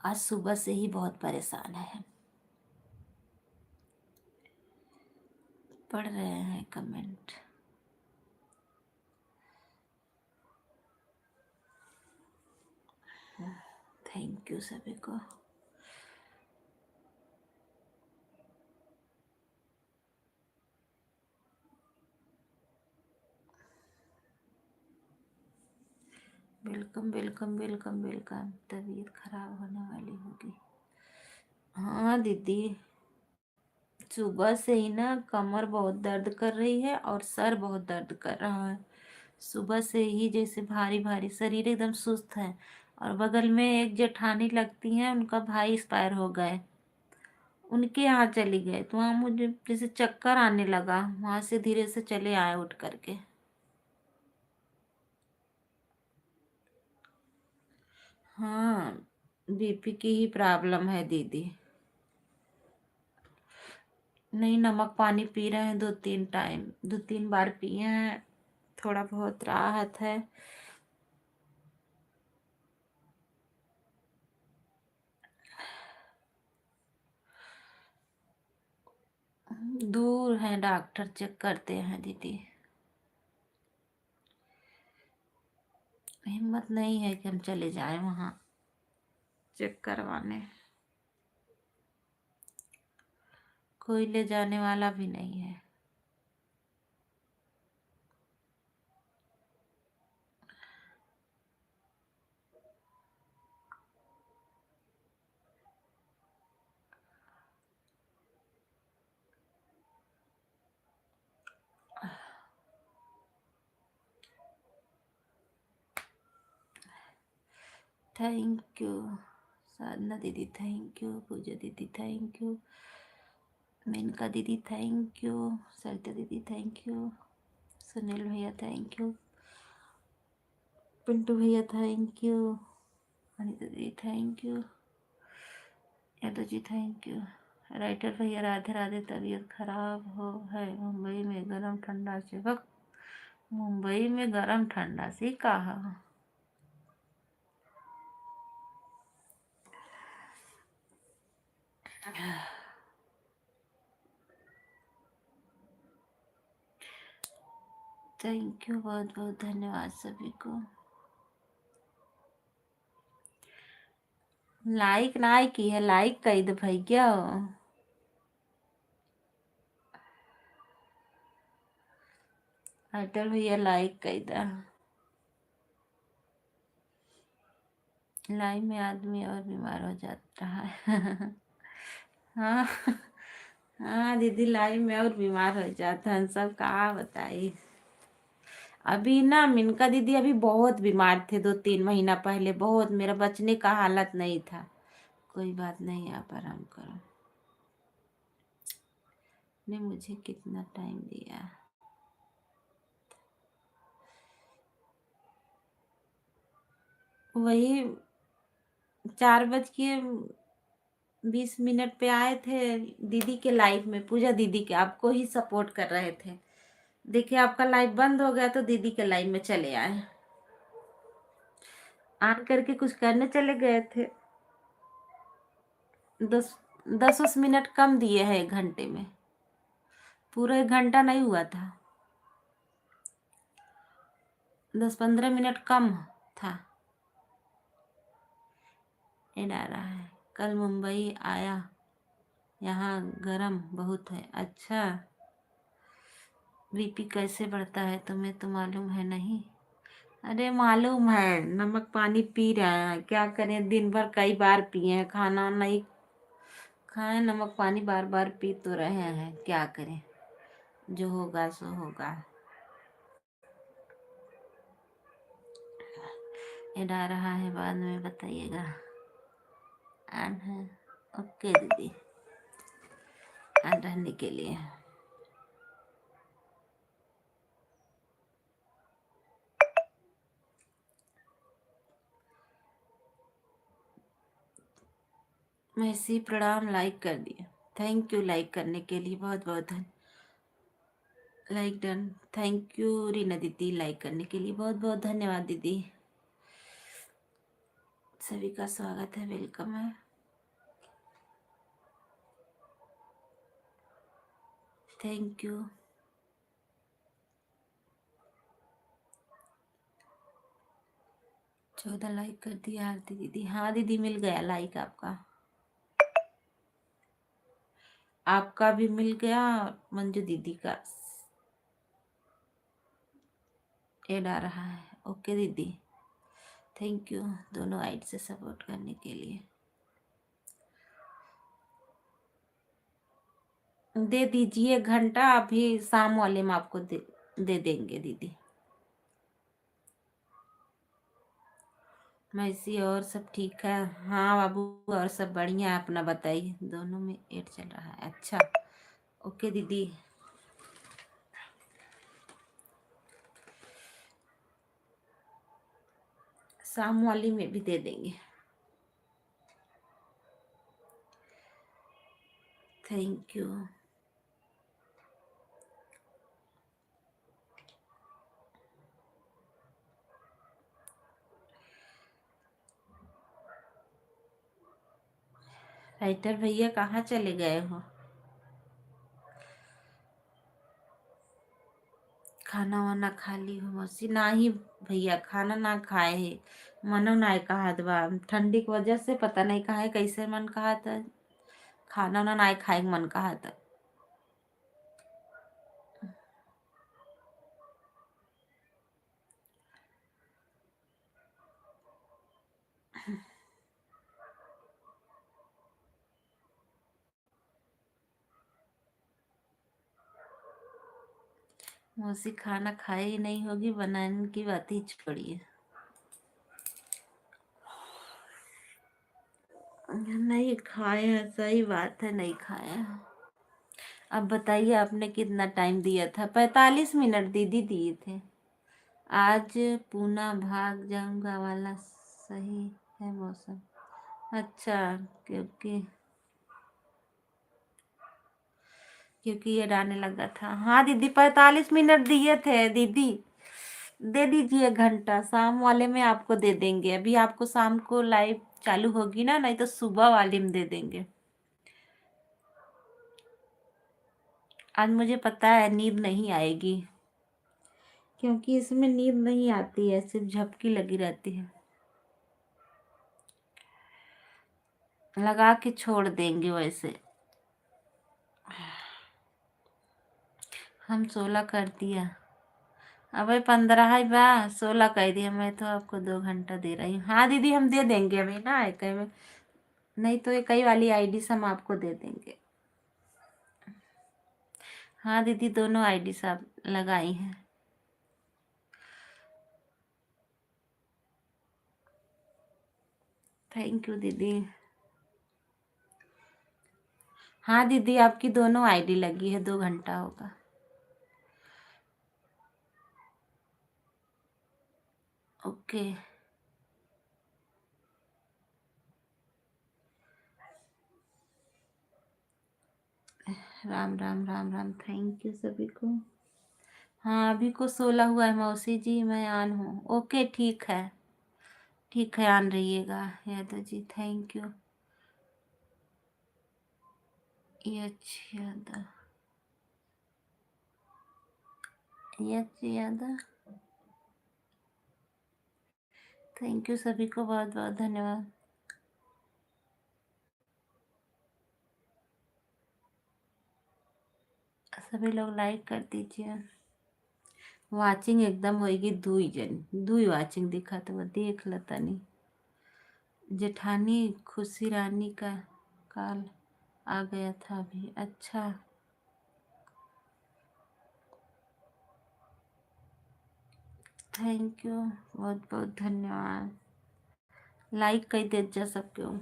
S1: आज सुबह से ही बहुत परेशान है। पढ़ रहे हैं कमेंट। थैंक यू सभी को। Welcome welcome welcome welcome. तबीयत खराब होने वाली होगी। हाँ दीदी, सुबह से ही ना कमर बहुत दर्द कर रही है और सर बहुत दर्द कर रहा है। सुबह से ही जैसे भारी भारी, शरीर एकदम सुस्त है। और बगल में एक जेठानी लगती हैं, उनका भाई एक्सपायर हो गए, उनके यहाँ चली गए तो वहाँ मुझे जैसे चक्कर आने लगा, वहाँ से धीरे से चले आए उठ करके। हाँ, बीपी की ही प्रॉब्लम है दीदी। नहीं, नमक पानी पी रहे हैं 2-3 टाइम, 2-3 बार पिए हैं, थोड़ा बहुत राहत है। दूर है, डॉक्टर चेक करते हैं दीदी। हिम्मत नहीं है कि हम चले जाएं वहाँ चेक करवाने, कोई ले जाने वाला भी नहीं है। थैंक यू साधना दीदी, थैंक यू पूजा दीदी, थैंक यू मेनका दीदी, थैंक यू सरिता दीदी, थैंक यू सुनील भैया, थैंक यू पिंटू भैया, थैंक यू अनिता दीदी, thank you Yadav ji, thank you writer भैया, राधे राधे। तबीयत खराब हो है मुंबई में गरम ठंडा से, वक्त मुंबई में गरम ठंडा से कहा। थैंक यू, बहुत बहुत धन्यवाद सभी को। लाइक ना की है, लाइक कर दो भैया। अटल भैया लाइक कर दो। लाइव में आदमी और बीमार हो जाता है। हाँ, हाँ दीदी, लाइव में और बीमार हो जाता है सब, कहा बताइए। अभी ना मिनका दीदी अभी बहुत बीमार थे, 2-3 महीना पहले बहुत, मेरा बचने का हालत नहीं था। कोई बात नहीं, आप आराम करो। ने मुझे कितना टाइम दिया? वही 4:20 पे आए थे दीदी के लाइफ में, पूजा दीदी के, आपको ही सपोर्ट कर रहे थे। देखिए आपका लाइव बंद हो गया तो दीदी के लाइव में चले आए, ऑन करके कुछ करने चले गए थे। 10-10 मिनट कम दिए हैं 1 घंटे में, पूरा 1 घंटा नहीं हुआ था, 10-15 मिनट कम था। ये डाला है, कल मुंबई आया, यहाँ गरम बहुत है। अच्छा, बीपी कैसे बढ़ता है तुम्हें तो मालूम है नहीं? अरे मालूम है, नमक पानी पी रहे हैं, क्या करें, दिन भर कई बार पिए हैं, खाना नहीं खाएं, नमक पानी बार बार पी तो रहे हैं, क्या करें, जो होगा सो होगा। ये डाल रहा है, बाद में बताइएगा। ऑन है, ओके दीदी, ऑन रहने के लिए। मैसी प्रणाम, लाइक कर दिया, थैंक यू लाइक करने के लिए, बहुत बहुत like done, thank you Reena दीदी, लाइक करने के लिए बहुत बहुत धन्यवाद दीदी। सभी का स्वागत है, वेलकम है। Thank you. 14 लाइक कर दिया आरती दीदी। हाँ दीदी, मिल गया लाइक आपका, आपका भी मिल गया, मंजू दीदी का ऐड आ रहा है। ओके दीदी, थैंक यू दोनों आइड से सपोर्ट करने के लिए। दे दीजिए घंटा, अभी शाम वाले में आपको दे देंगे दीदी। मैसी और सब ठीक है? हाँ बाबू और सब बढ़िया है, अपना बताइए। दोनों में एड चल रहा है, अच्छा ओके दीदी। शाम वाली में भी दे देंगे। Thank you. राइटर भैया कहाँ चले गए हो? खाना वाना खा ली हो मौसी? ना ही भैया, खाना ना खाए है, मनो ना कहा दबा ठंडी की वजह से, पता नहीं कहा है कैसे मन कहा था, खाना वाना ना खाए मन कहा था। मौसी खाना खाए ही नहीं होगी, बनाने की बात ही छोड़िए। नहीं खाए हैं, सही बात है, नहीं खाए हैं। अब बताइए आपने कितना टाइम दिया था? 45 मिनट दीदी दिए थे। आज पूना भाग जाऊंगा वाला सही है मौसम? अच्छा, क्योंकि क्योंकि ये डालने लगा था। हाँ दीदी 45 मिनट दिए थे दीदी। दे दीजिए घंटा, शाम वाले में आपको दे देंगे। अभी आपको शाम को लाइव चालू होगी ना, नहीं तो सुबह वाले में दे देंगे। आज मुझे पता है नींद नहीं आएगी, क्योंकि इसमें नींद नहीं आती है, सिर्फ झपकी लगी रहती है। लगा के छोड़ देंगे वैसे। हम 16 कर दिया। अबे 15 है बा, 16 कह दिया। मैं तो आपको 2 घंटा दे रही हूँ। हाँ दीदी हम दे देंगे अभी ना, एक में नहीं तो एक ही वाली आईडी से हम आपको दे देंगे। हाँ दीदी दोनों आईडी से आप लगाई हैं। थैंक यू दीदी। हाँ दीदी आपकी दोनों आईडी लगी है, 2 घंटा होगा। Okay. Ram Ram Ram Ram, thank you सभी को। हाँ अभी को 16 हुआ है मौसी जी, मैं आन हूँ। ओके ठीक है, ठीक है आन रहिएगा Yadav ji, thank you. Yadav, Yadav, thank you सभी को, बहुत बहुत धन्यवाद। सभी लोग लाइक कर दीजिए। वाचिंग एकदम होगी 2 जन, 2 वाचिंग दिखा तो वो देख लता नहीं। जेठानी खुशी रानी का कॉल आ गया था अभी, अच्छा थैंक यू, बहुत बहुत धन्यवाद। लाइक कर दे जा सबको,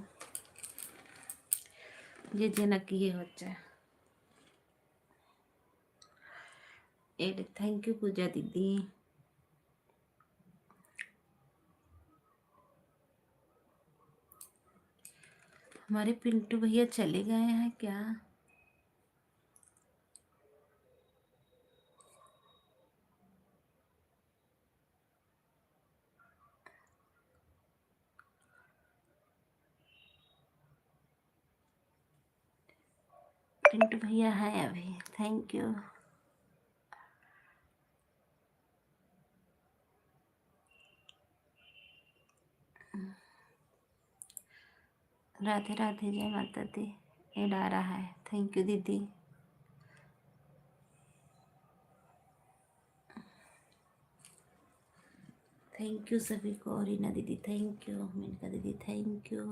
S1: जे जे न किए हो चाहे। एड थैंक यू पूजा दीदी। हमारे पिंटू भैया चले गए हैं क्या? पिंटू भैया है अभी, थैंक यू। राधे राधे, जय माता दी। एड आ रहा है, थैंक यू दीदी। थैंक यू सभी को। रीना दीदी थैंक यू, मेनका दीदी थैंक यू,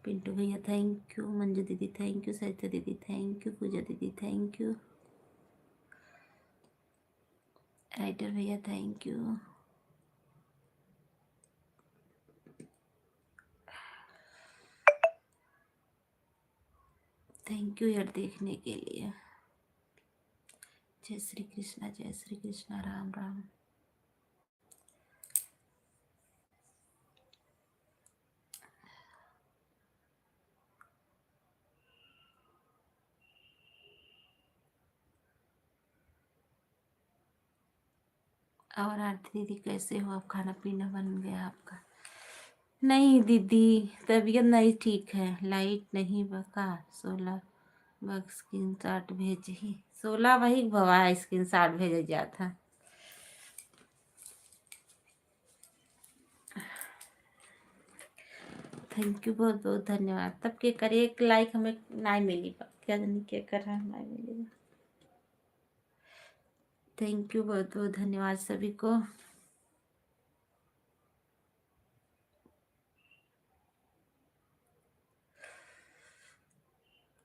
S1: पिंटू भैया थैंक यू, मंजू दीदी थैंक यू, सरिता दीदी थैंक यू, पूजा दीदी थैंक यू, राइटर भैया थैंक यू। थैंक यू यार देखने के लिए। जय श्री कृष्णा, जय श्री कृष्णा, राम राम। और आरती दीदी कैसे हो आप? खाना पीना बन गया आपका? नहीं दीदी, तबीयत नहीं ठीक है। लाइट नहीं बका। 16 बग स्क्रीन शॉट भेजी। 16 वही भवा स्क्रीन शॉट भेजा जाता। थैंक यू, बहुत बहुत धन्यवाद। तब के करे एक लाइक हमें नहीं मिली, क्या जानी क्या कर रहा है, नहीं मिलेगा। थैंक यू, बहुत बहुत धन्यवाद सभी को।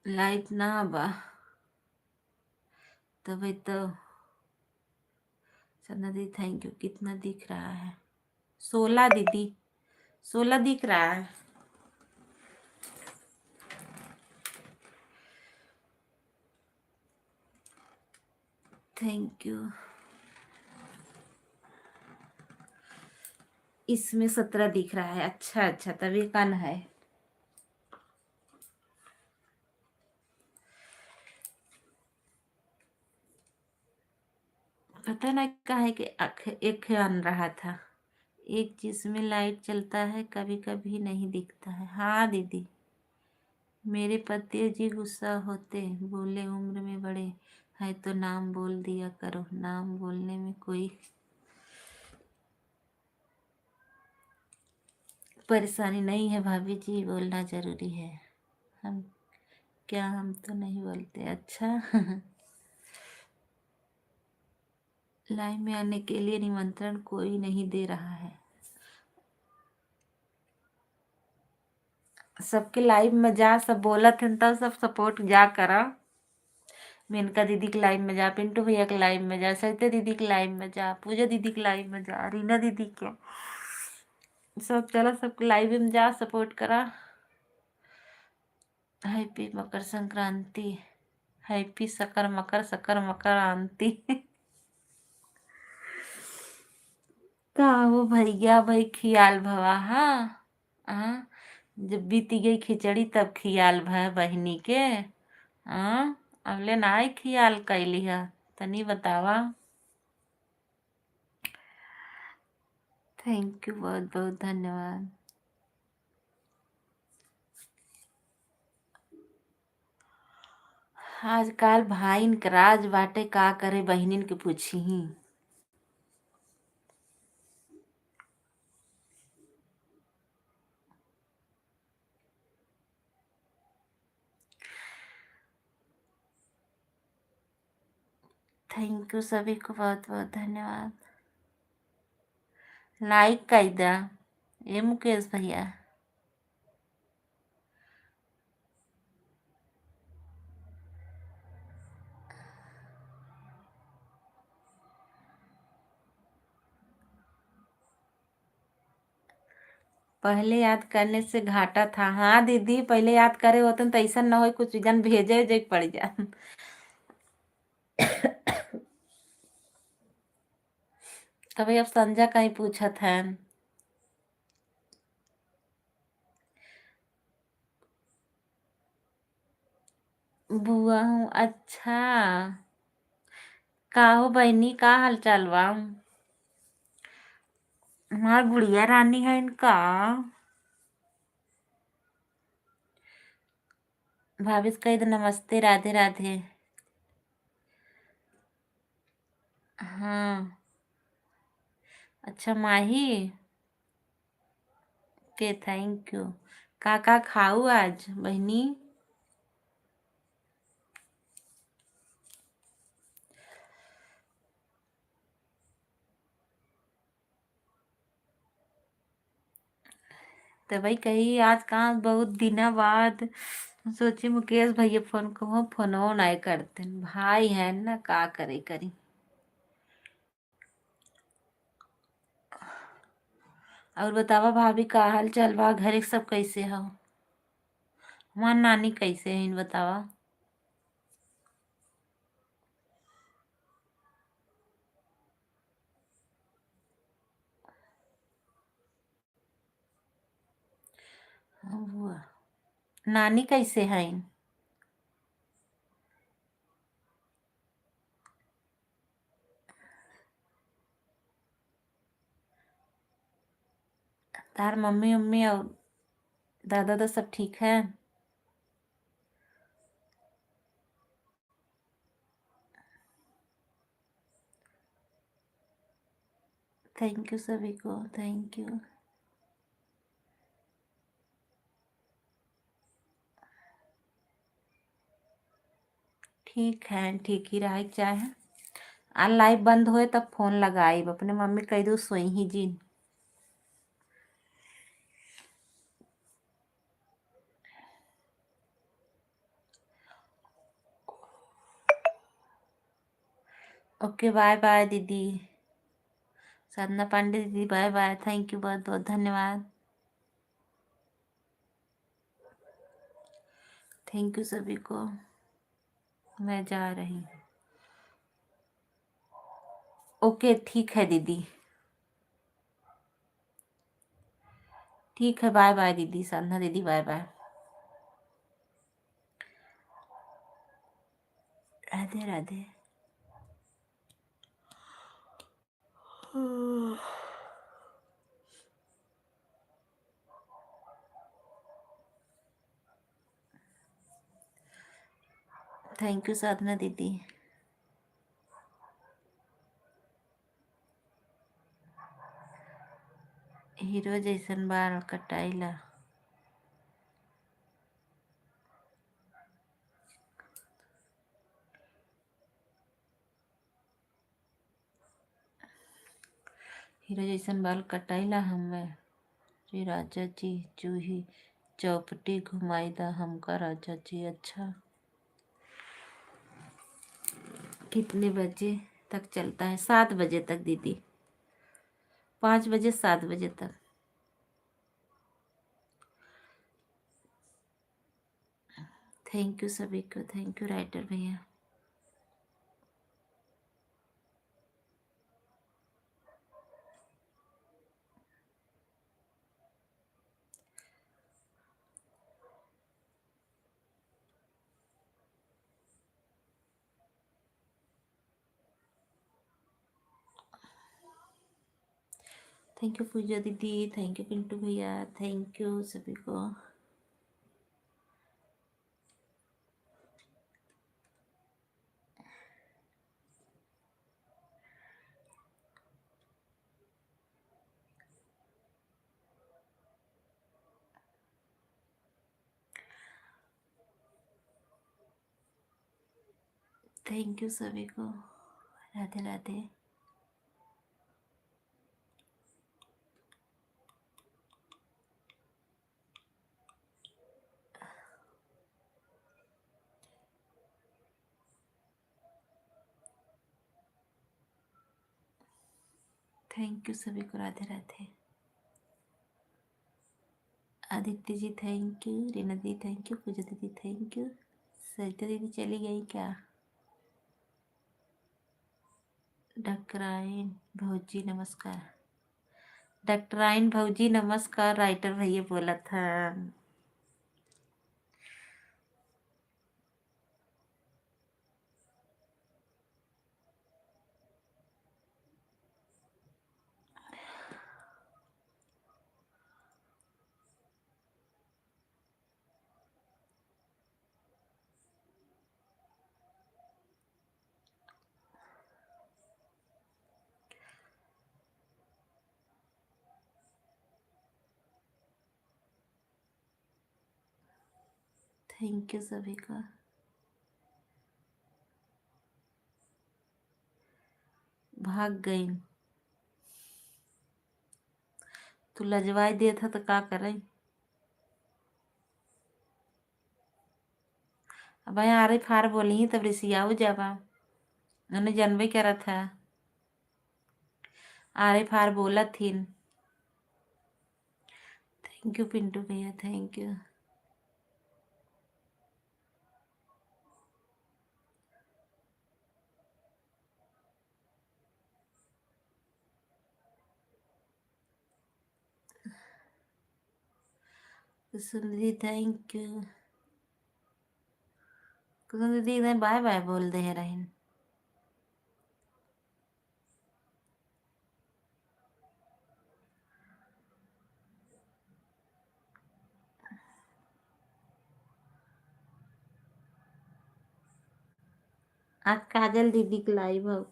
S1: लाइट ना बा तभी तो। सना दीदी थैंक यू। कितना दिख रहा है? 16 दीदी, 16 दिख रहा है। Thank you. इसमें 17 दिख रहा है। अच्छा अच्छा, तभी कन है। पता ना काहे कि एक आन रहा था। एक चीज में लाइट चलता है, कभी कभी नहीं दिखता है। हाँ दीदी, मेरे पति जी गुस्सा होते, बोले उम्र में बड़े है तो नाम बोल दिया करो। नाम बोलने में कोई परेशानी नहीं है भाभी जी, बोलना जरूरी है। हम क्या, हम तो नहीं बोलते। अच्छा लाइव में आने के लिए निमंत्रण कोई नहीं दे रहा है। सबके लाइव में जा, सब बोलत हैं तब सब सपोर्ट जा करा। मेनका दीदी के लाइव में जा, पिंटू भैया के लाइव में जा, सरिता दीदी के लाइव में जा, पूजा दीदी के लाइव में जा, रीना दीदी के, सब चला, सबके लाइव में जा, सपोर्ट करा। Happy Makar Sankranti, happy sucker मकर आंती का वो भैया भाई खियाल भवा। हाँ हाँ, जब बीती गई खिचड़ी तब खियाल भय बहनी के। हाँ, अगले नाई खियाल कैली है, तनी बतावा। थैंक यू, बहुत बहुत धन्यवाद। आजकल भाईन के राज बाटे, का करे बहनिन के पूछी ही। थैंक यू सभी को, बहुत बहुत धन्यवाद। लाइक कर दा ये मुकेश भैया। पहले याद करने से घाटा था। हाँ दीदी, पहले याद करे होते तो ऐसा न हो कुछ जन भेजे जे पड़ जा। तभी अब संजा कहीं पूछत है। बुआ हूँ। अच्छा, का हो बहनी, का हाल चाल बा? हमार गुड़िया रानी है इनका। भाभी से कह दो नमस्ते, राधे राधे। हाँ, अच्छा माही के थैंक यू। का खाऊ आज बहनी? तो भाई कही आज कहाँ बहुत दिना बाद सोची मुकेश भैया फोन कहो, फोनो नहीं करते, भाई है ना, का करे करी। और बतावा भाभी का हाल चाल बा, घरे सब कैसे हो, हमार नानी कैसे है बतावा। हाँ, बुआ नानी कैसे है। तार मम्मी उम्मी और दादा तो सब ठीक है। थैंक यू सभी को, थैंक यू। ठीक है, ठीक ही रहा चाहे। आ लाइव बंद होए तब फोन लगाई, अपने मम्मी कह दू सोई ही जी। ओके बाय बाय दीदी, साधना पांडे दीदी बाय बाय, थैंक यू, बहुत बहुत धन्यवाद, थैंक यू सभी को। मैं जा रही हूँ। ओके ठीक है दीदी, ठीक है, बाय बाय दीदी, साधना दीदी bye bye, Radhe Radhe. Thank you Sadhana दीदी। हीरो जैसन बाल कटाइला। हीरो जैसन बाल कटाइला हमें, जी राजा जी जूही चौपटी घुमाई दा हमका राजा जी। अच्छा, कितने बजे तक चलता है, 7 बजे तक दीदी, 5 बजे 7 बजे तक। थैंक यू सभी को, थैंक यू राइटर भैया। थैंक यू पूजा दीदी, थैंक यू पिंटू भैया, थैंक यू सभी को। थैंक यू सभी को, राधे राधे। थैंक यू सभी को, राधे राधे। आदित्य जी थैंक यू, रीना दीदी थैंक यू, पूजा दीदी थैंक यू। सरिता दीदी चली गई क्या। डॉक्टर आयन भौजी नमस्कार, डॉक्टर आयन भौजी नमस्कार, राइटर भैया बोला था। थैंक यू सभी का। भाग गई, तू लजवाई दिया था तो का करें। अब भाई आरे फार बोली तब रिसियाऊ जाबा उन्हें जानबे करा था आरे फार बोला थी। थैंक यू पिंटू भैया थैंक यू। कुसुम दीदी थैंक यू। कुसुम दीदी इधर बाय बाय बोल दे रही। आज काजल दीदी की लाइव हो।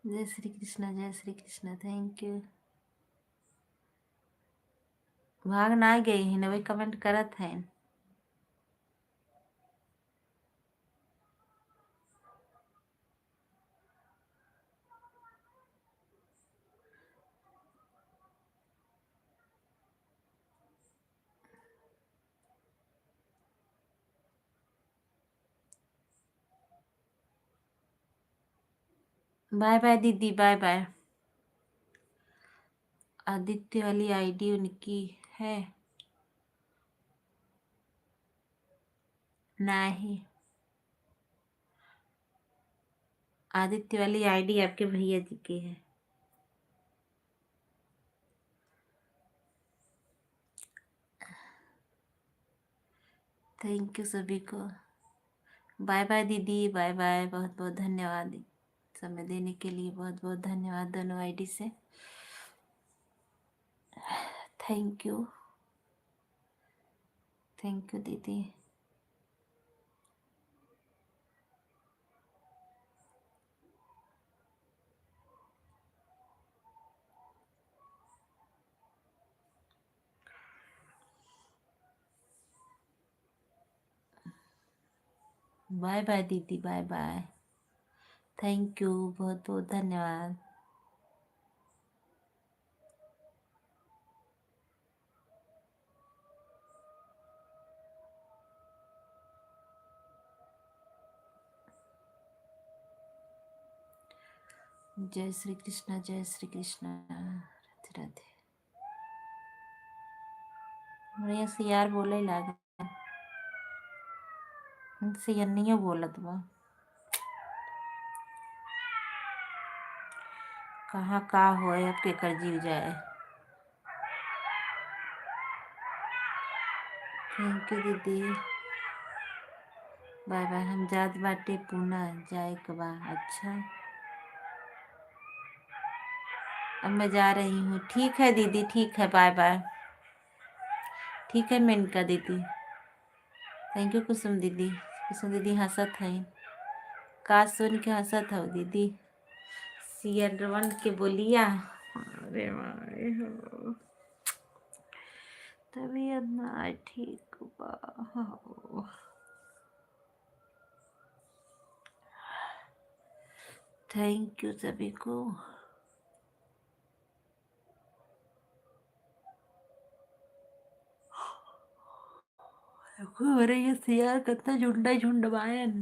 S1: जय श्री कृष्णा थैंक यू। भाग ना गई है वही कमेंट करत है। बाय बाय दीदी बाय बाय। आदित्य वाली आईडी उनकी है नहीं। आदित्य वाली आईडी आपके भैया जी की है। थैंक यू सभी को। बाय बाय दीदी बाय बाय। बहुत बहुत धन्यवाद समय देने के लिए। बहुत बहुत धन्यवाद दोनों आईडी से। थैंक यू दीदी। बाय बाय दीदी बाय बाय। थैंक यू बहुत बहुत धन्यवाद। जय श्री कृष्णा राधे राधे। बढ़िया से यार बोले लागे से यन्नियो बोलत बा। कहाँ का होए अब केकर जीव जाए। थैंक यू दीदी बाय बाय। हम जात बाटे पूना जाए के बा। अच्छा अब मैं जा रही हूँ। ठीक है दीदी ठीक है बाय बाय। ठीक है मेनका दीदी। थैंक यू कुसुम दीदी। कुसुम दीदी हंसत है का सुन के हंसत हो दीदी। सियरवन के बोलिया अरे मारे हो तबीयत ना ठीक बा हो। थैंक यू सभी को। अरे ये सियार कितना झुंडा झुंड बायन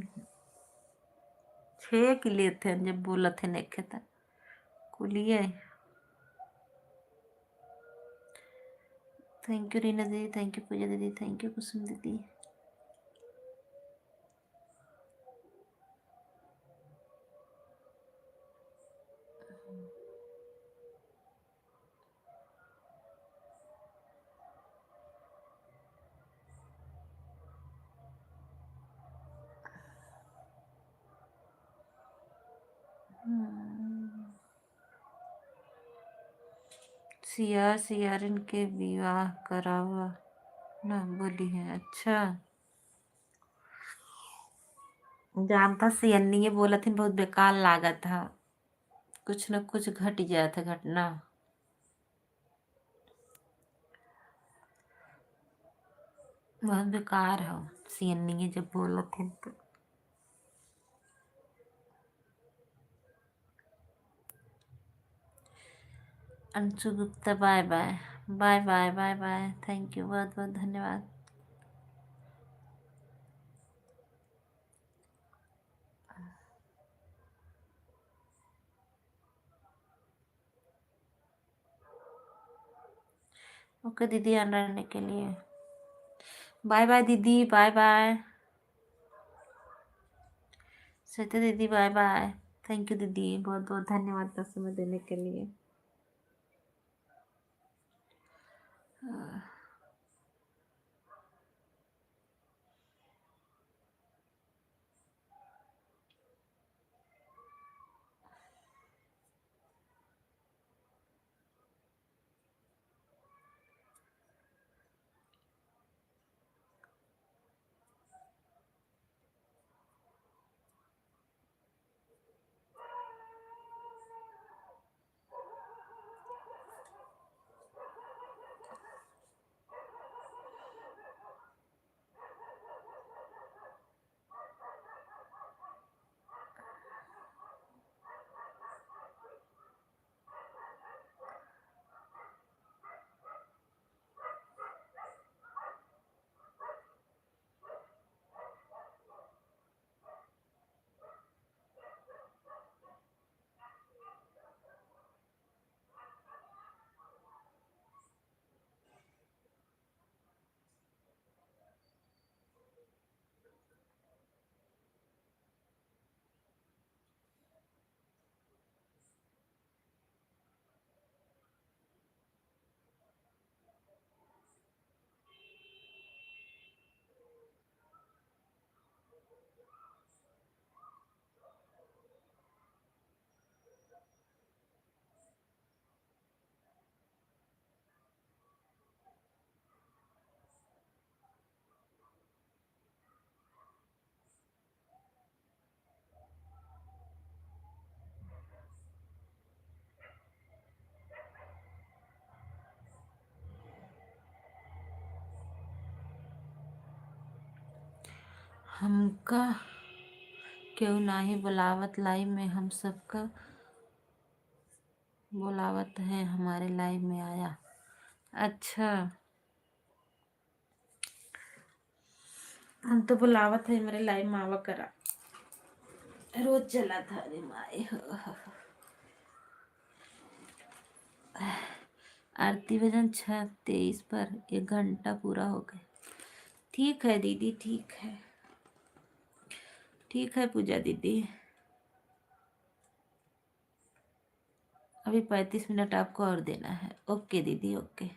S1: 6 के लिए थे जब बोला थे नेखे था कुलिए। थैंक यू रीना दीदी थैंक यू पूजा दीदी थैंक यू कुसुम दीदी। सियार इनके विवाह करावा ना बोली है। अच्छा जानता सियन्नी बोला थी बहुत बेकार लागत था। कुछ न कुछ घट गया था घटना। बहुत बेकार हो सियन्नी जब बोला थे तो। Anshu Gupta bye bye. Bye bye bye bye, thank you, बहुत बहुत धन्यवाद। ओके दीदी, ऑन रहने के लिए बाय बाय दीदी, बाय बाय। श्वेता दीदी बाय बाय, थैंक यू दीदी, बहुत बहुत धन्यवाद का समय देने के लिए। हमका क्यों नाही बुलावत लाइव में, हम सबका बुलावत है, हमारे लाइव में आया। अच्छा, हम तो बुलावत है मेरे लाइव में आवा करा, रोज चला था। अरे माए हो। आरती भजन 6:23 पर 1 घंटा पूरा हो गया। ठीक है दीदी, ठीक है, ठीक है पूजा दीदी। अभी 35 मिनट आपको और देना है। ओके दीदी, okay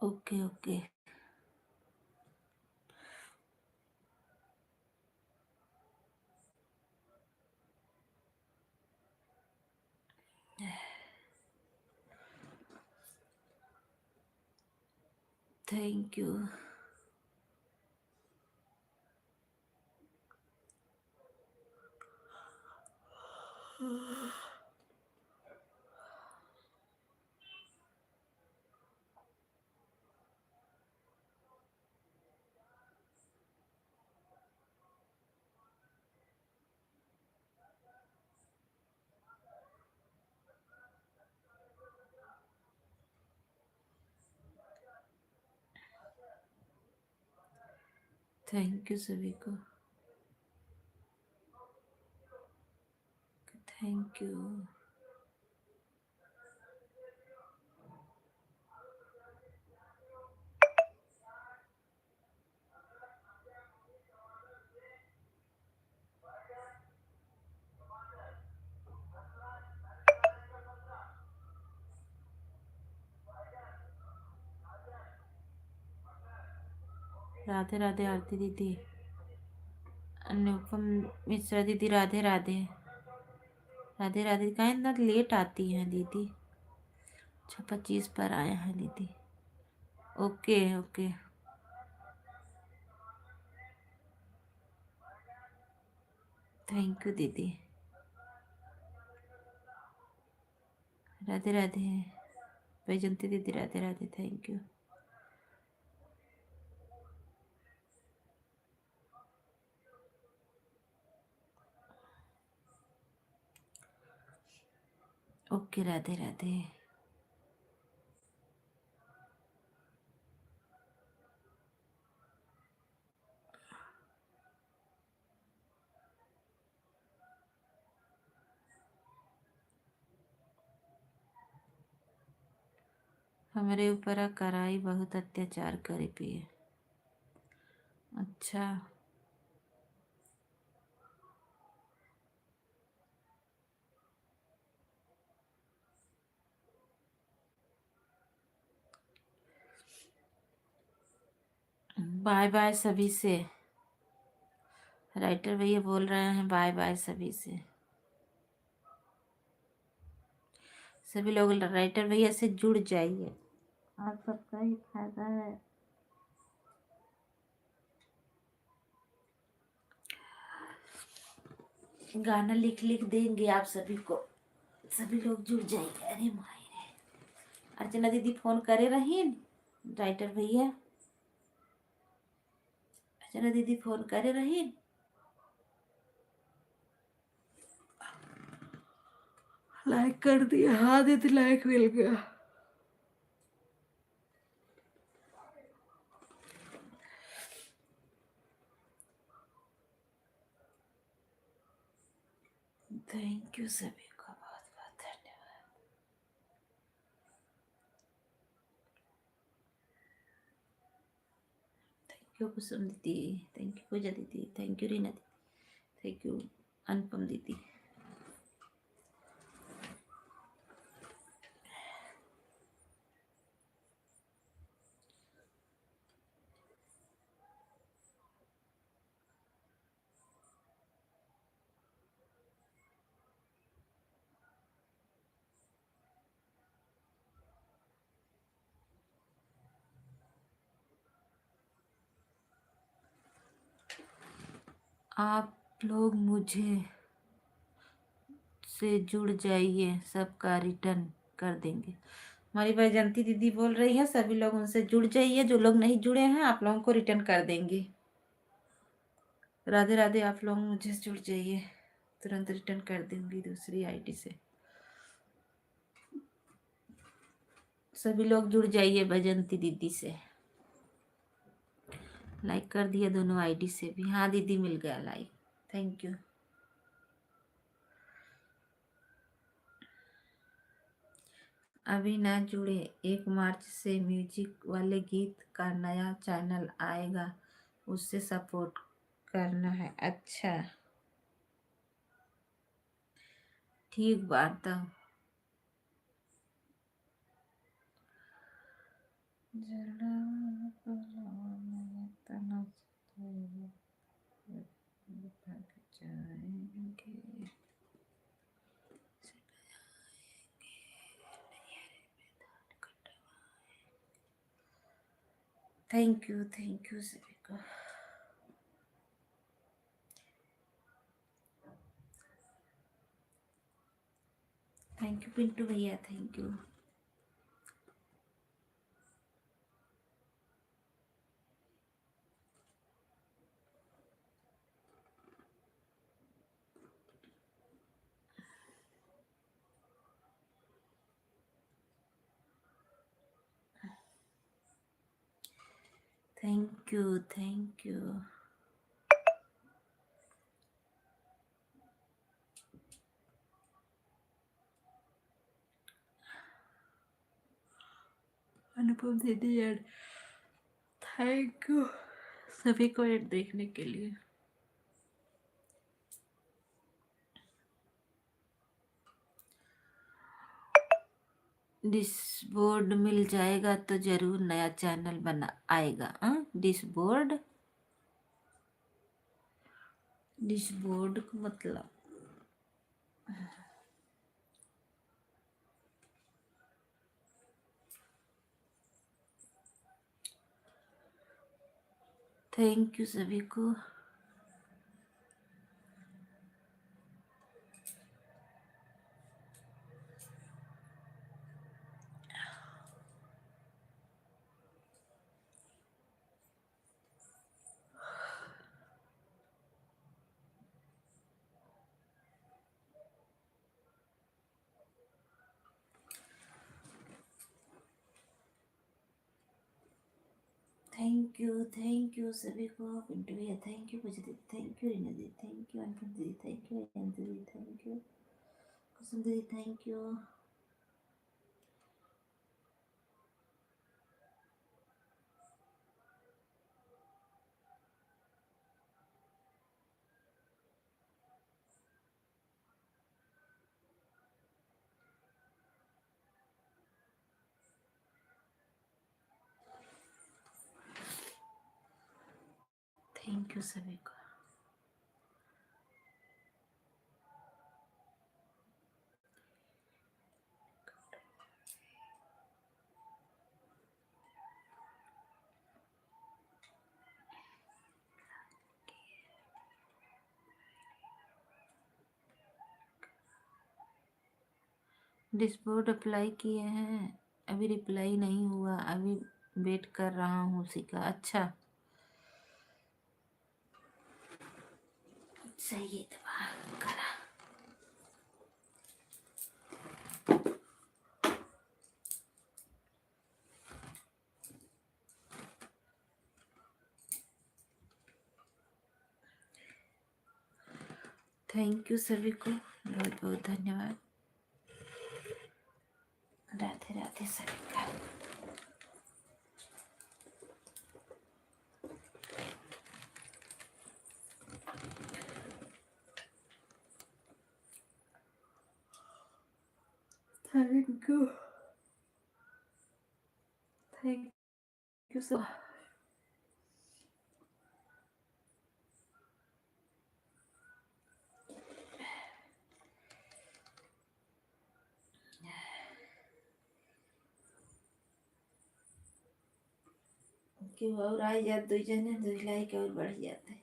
S1: okay okay. Thank you. Thank you सभी को, थैंक यू। राधे राधे आरती दीदी, अनुपम मिश्रा दीदी, राधे राधे। राधे राधे, कहाँ इतना लेट आती हैं दीदी? 6:25 पर आए हैं दीदी। ओके ओके, थैंक यू दीदी। राधे राधे वैजंती दीदी, Radhe Radhe, thank you. Okay, Radhe Radhe. हमारे ऊपर कराई बहुत अत्याचार करे पिए। अच्छा, बाय बाय सभी से। राइटर भैया बोल रहे हैं बाय बाय सभी से। सभी लोग राइटर भैया से जुड़ जाइए, आप सबका ही फायदा है। गाना लिख लिख देंगे आप सभी को, सभी लोग जुड़ जाइए। अरे माई रे, अर्चना दीदी फोन करे रही, राइटर भैया, अर्चना दीदी फोन करे रही। लाइक कर दिया, हाँ दीदी लाइक मिल गया। थैंक यू सभी को, बहुत बहुत धन्यवाद। थैंक यू कुसुम दीदी, थैंक यू पूजा दीदी, थैंक यू रीना दीदी, थैंक यू अनुपम दीदी। आप लोग मुझे से जुड़ जाइए, सबका रिटर्न कर देंगे। हमारी वैजंती दीदी बोल रही है सभी लोग उनसे जुड़ जाइए, जो लोग नहीं जुड़े हैं आप लोगों को रिटर्न कर देंगे। राधे राधे, आप लोग मुझे जुड़ जाइए, तुरंत रिटर्न कर दूंगी दूसरी आईडी से। सभी लोग जुड़ जाइए वैजंती दीदी से। लाइक कर दिया दोनों आईडी से भी। हाँ दीदी मिल गया लाइक, थैंक यू। अभी ना जुड़े, 1 मार्च से म्यूजिक वाले गीत का नया चैनल आएगा, उससे सपोर्ट करना है। अच्छा ठीक बात है। थैंक यू सभी को। थैंक यू पिंटू भैया, thank you. Thank you, thank you. Anupam दीदी ऐड, थैंक यू सभी को ऐड देखने के लिए। डिशबोर्ड मिल जाएगा तो जरूर नया चैनल बना आएगा। डिशबोर्ड, डिशबोर्ड का मतलब थैंक यू सभी को। थैंक यू सभी को। पिंटू भैया thank you, Puja thank you, Rina दी थैंक यू, अनपन दीदी थैंक यू, अयंत दीदी थैंक यू, कुसुम दीदी थैंक यू। थैंक यू सभी को। डिस्पोर्ट अप्लाई किए हैं, अभी रिप्लाई नहीं हुआ, अभी वेट कर रहा हूँ उसी का। अच्छा सही है, दबा करा। थैंक यू सभी को, बहुत बहुत धन्यवाद। राधे राधे सभी का। Thank you, thank you sir. क्यों और आ जाते 2 जने, 2 लाइक और बढ़ जाते,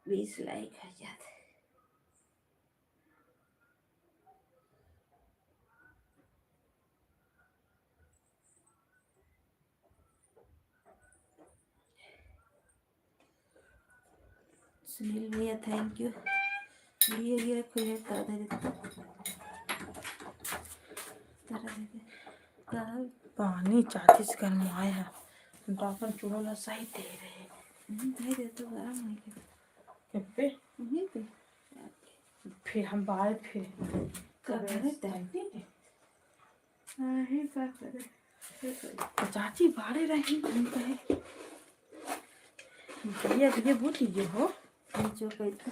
S1: 20 लाइक हो जाते। सुनील भैया थैंक यू। ये खुले तारा
S2: पानी चातीस गरमाया है, अपन चूल्हा सही दे रहे
S1: दे दे तो गरम नहीं के
S2: पे।
S1: नहीं पे
S2: फिर हम बाहर फिर
S1: करे तैरती नहीं कर करे
S2: चाची बाहर रही कहे भैया भैया बोल लीजिए हो
S1: जो कहते।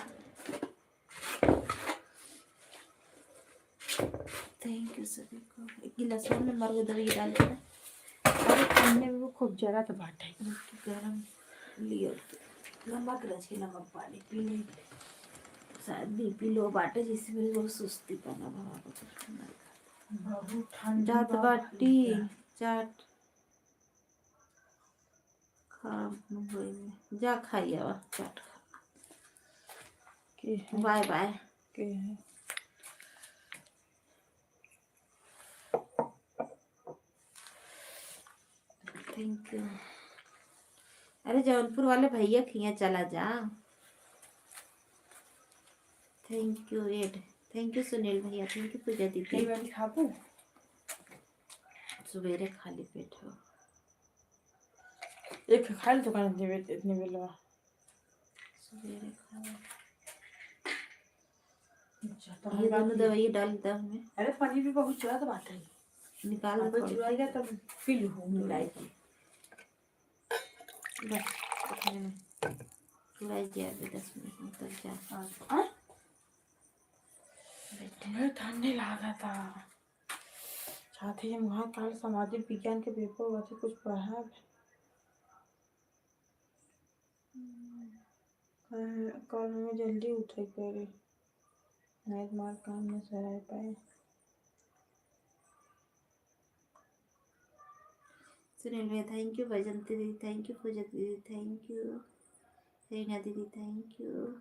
S1: थैंक यू सभी को। एक गिलास में मर दवाई डाल के
S2: अरे खाने में वो खूब जरा तो बात है
S1: गरम लियो नमक रच के नमक पानी पी ली, शायद बीपी लो बाटे जिससे मेरी बहुत सुस्ती पना भवा
S2: बहुत ठंड
S1: जात बाटी चाट खा जा खाइए चाट खा। Bye bye. Thank you. अरे जौनपुर वाले भैया खिया चला जा। Thank you add. Thank you Sunil भैया। थैंक यू पूजा दीदी।
S2: वाली खाबू
S1: सवेरे खाली पेट हो
S2: एक खाली दुकान देवे इतने बेलवा
S1: सवेरे खा। ये दोनों दवाई डाल देता हमें।
S2: अरे पनीर भी बहुत चुरा तो बात है
S1: निकाल
S2: दे
S1: दो
S2: चुराएगा तब पी लूँ मिलाई की
S1: बस चुराई दिया 10 मिनट में तब जा।
S2: बैठे ठंडे लगा था साथ ही वहाँ कल सामाजिक विज्ञान के पेपर हुआ थे कुछ पढ़ा कल में जल्दी उठे करे नाइट मार काम में सराय पाए।
S1: सुनील भैया थैंक यू। वैजंती दीदी थैंक यू। पूजा दीदी थैंक यू। रीना दीदी थैंक यू।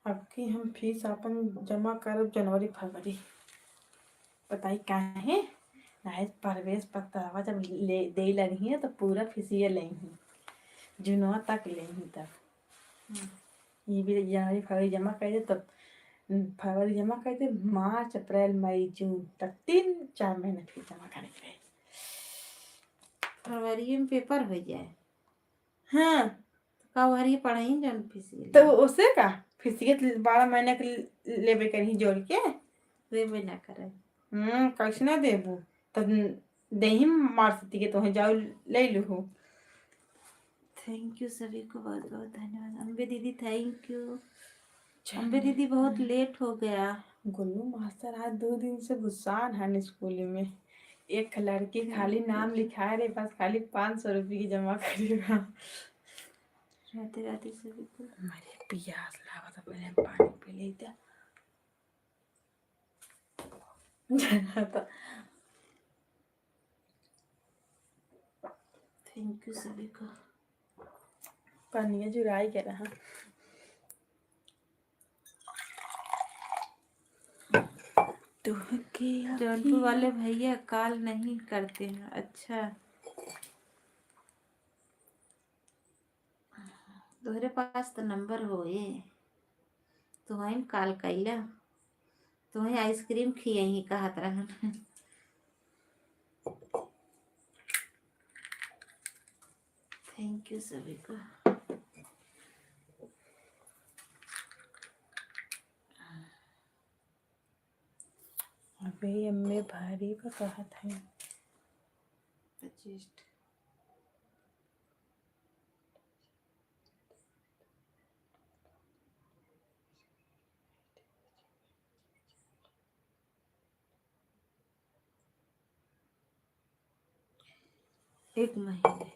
S2: अब की हम फीस अपन जमा करब जनवरी फरवरी बताई काहे नाइट प्रवेश पत्र जब ले दे लगी है तो पूरा फीसिए लेंगी जुनवा तक लेंगी तब ये भी जनवरी फरवरी जमा कर दे तब फरवरी जमा कर दे, मार्च अप्रैल मई जून तक 3-4 महीने फीस जमा करे के रही।
S1: फरवरी में पेपर हो जाए
S2: हाँ
S1: का वही पढ़ाई जन फीस
S2: तो उसे का फीसियत 12 महीने के लेबे कहीं जोड़ के
S1: देवे ना करे।
S2: कैसे ना देबू तब दही मार सकती के तो जाओ ले लू।
S1: थैंक यू सभी को बहुत बहुत धन्यवाद। अम्बे दीदी थैंक यू। अम्बे दीदी बहुत लेट हो गया।
S2: गुल्लू मास्टर आज 2 दिन से गुस्सान है स्कूल में। एक लड़की खाली नाम लिखा रहे बस खाली 500 रुपये की जमा करेगा।
S1: राधे राधे सभी को।
S2: मेरे प्यास लगा था पहले पानी पी लेते।
S1: थैंक यू सभी को।
S2: पानी जुराई के रहा।
S1: जौनपुर वाले भैया कॉल नहीं करते हैं। अच्छा तोहरे पास तो नंबर होए तो वहीं कॉल कैला तो वहीं आइसक्रीम खियही कहत रहन। थैंक यू सभी को।
S2: अबे अम्मे भारी का कहत है
S1: 25 एक महीने।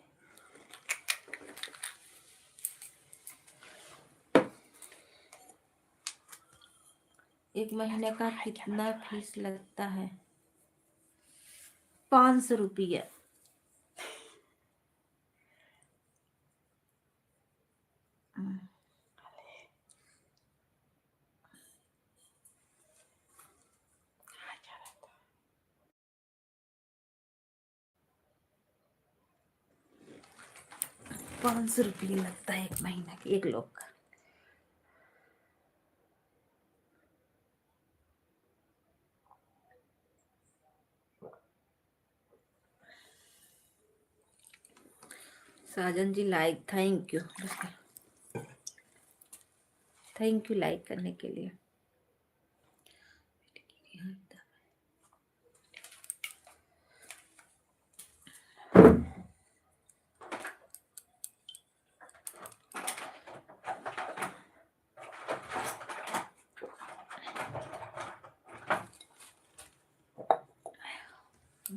S1: एक महीने का कितना फीस लगता है? 500 रुपया। ₹500 लगता है एक महीना के एक लोग का। Sajan ji like thank you. Thank you like करने के लिए।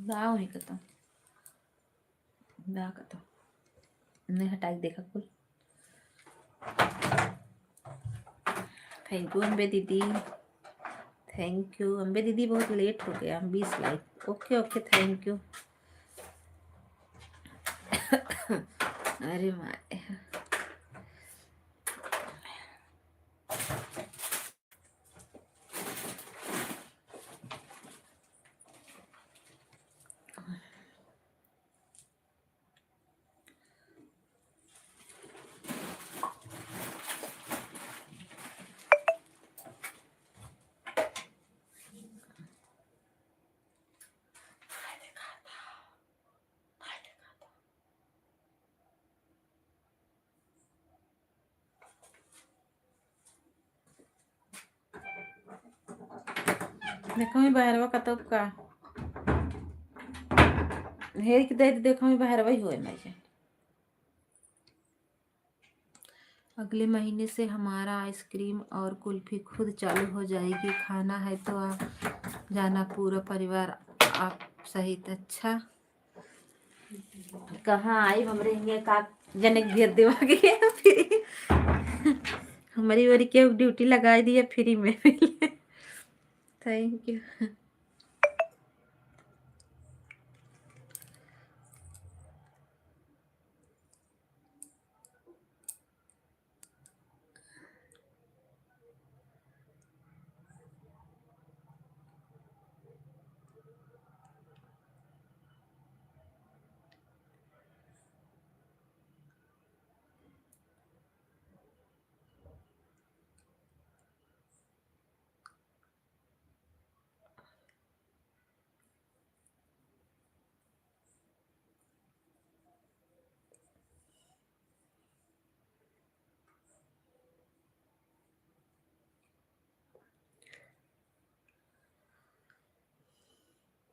S1: दाव है कतो दा कतो नहीं हटाई देखा कुल। थैंक यू अम्बे दीदी। थैंक यू अम्बे दीदी बहुत लेट हो गया। 20 like. Okay okay thank you. अरे मारे देखो मैं बाहरवा कतो का हेर के दे देखो मैं बाहरवा ही होए मैं। अगले महीने से हमारा आइसक्रीम और कुल्फी खुद चालू हो जाएगी। खाना है तो आप जाना पूरा परिवार आप सहित। अच्छा कहाँ आई हम रहेंगे का जने घेर देवागे फिर हमारी ओरी के ड्यूटी लगा दी फ्री में। Thank you.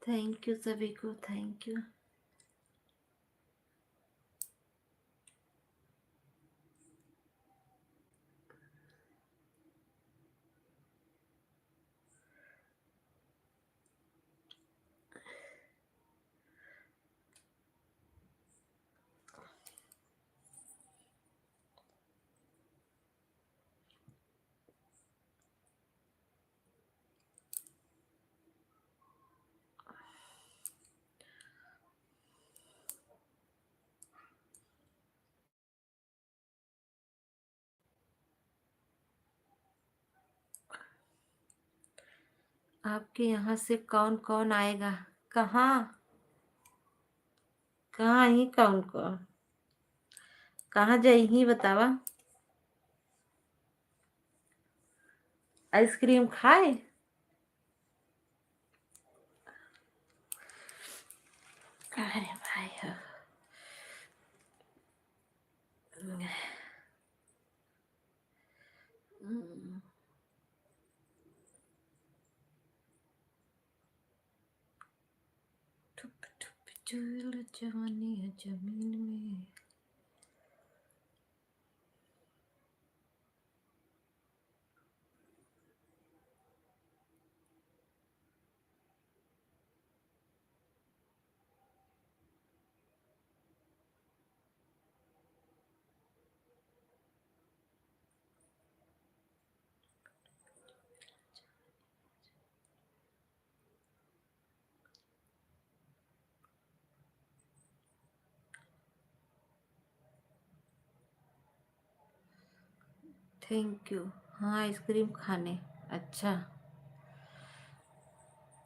S1: थैंक यू सभी को, थैंक यू। आपके यहाँ से कौन कौन आएगा? कहाँ कहाँ ही कौन कौन कहाँ जाइही बतावा? आइसक्रीम खाए? अरे भाई हो। ठुप ठुप चुल जवानी है जमीन में। Thank you. हाँ आइसक्रीम खाने। अच्छा,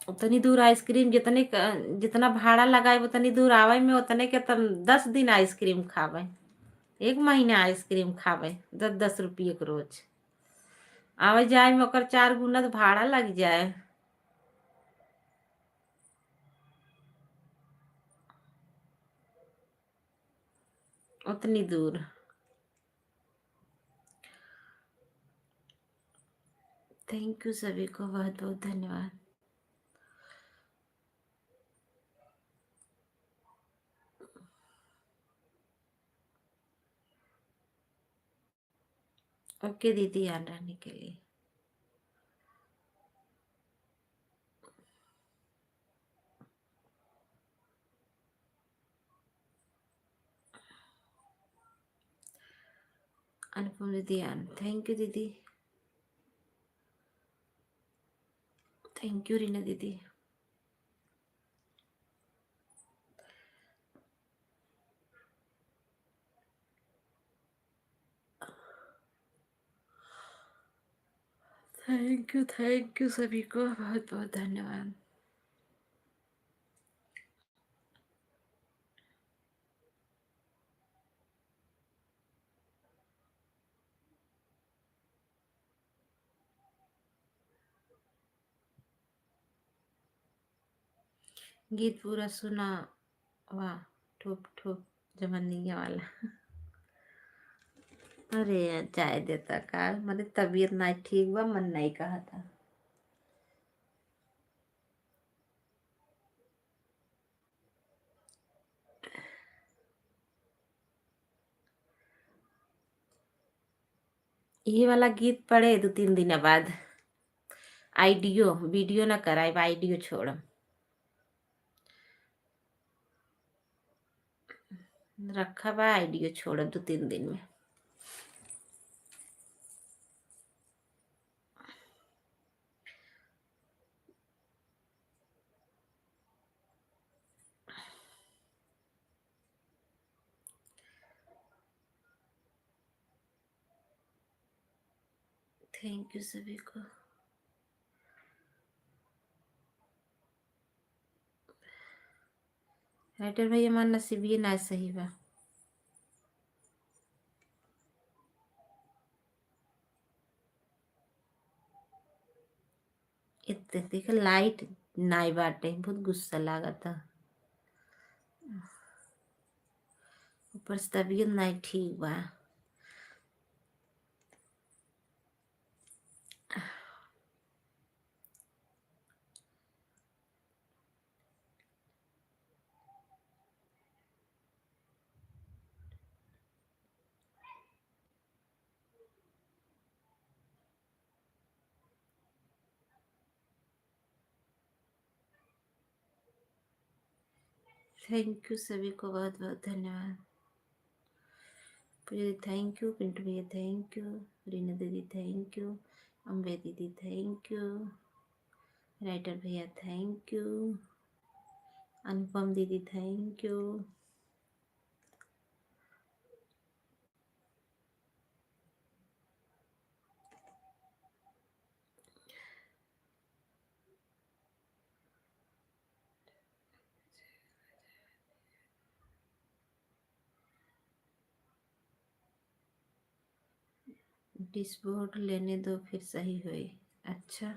S1: उतनी दूर आइसक्रीम जितना भाड़ा लगाए उतनी दूर आवे में, उतने के तब 10 दिन आइसक्रीम खावे, 1 महीना आइसक्रीम खावे, 10-10 रुपये के रोज। आवे जाए में ओकर 4 गुना तो भाड़ा लग जाए। उतनी दूर। थैंक यू सभी को, बहुत बहुत धन्यवाद। ओके दीदी, याद रहने के लिए। अनुपम दीदी, थैंक यू दीदी। थैंक यू रीना दीदी। थैंक यू सभी को, बहुत बहुत धन्यवाद। गीत पूरा सुना? वाह, ठुप ठुप जमनिया वाला। अरे जाए देता का, मेरी तबीयत नहीं ठीक बा, मन नहीं कहा था। ये वाला गीत पढ़े 2-3 दिन बाद आइडियो वीडियो ना कराए, आइडियो छोड़ रखा बा, आइडियो छोड़ 2-3 दिन में। थैंक यू सभी को। राइटर भाई, हमारा नसीब ये ना सही बा। इतने देख लाइट नाई बाटे, बहुत गुस्सा लगा था। ऊपर से तबीयत नहीं ठीक बा। थैंक यू सभी को, बहुत बहुत धन्यवाद। पूजा दीदी थैंक यू, पिंटू भैया थैंक यू, रीना दीदी थैंक यू, अम्बे दीदी थैंक यू, राइटर भैया थैंक यू, अनुपम दीदी थैंक यू। डिस्बोर्ड लेने दो फिर सही हुई। अच्छा,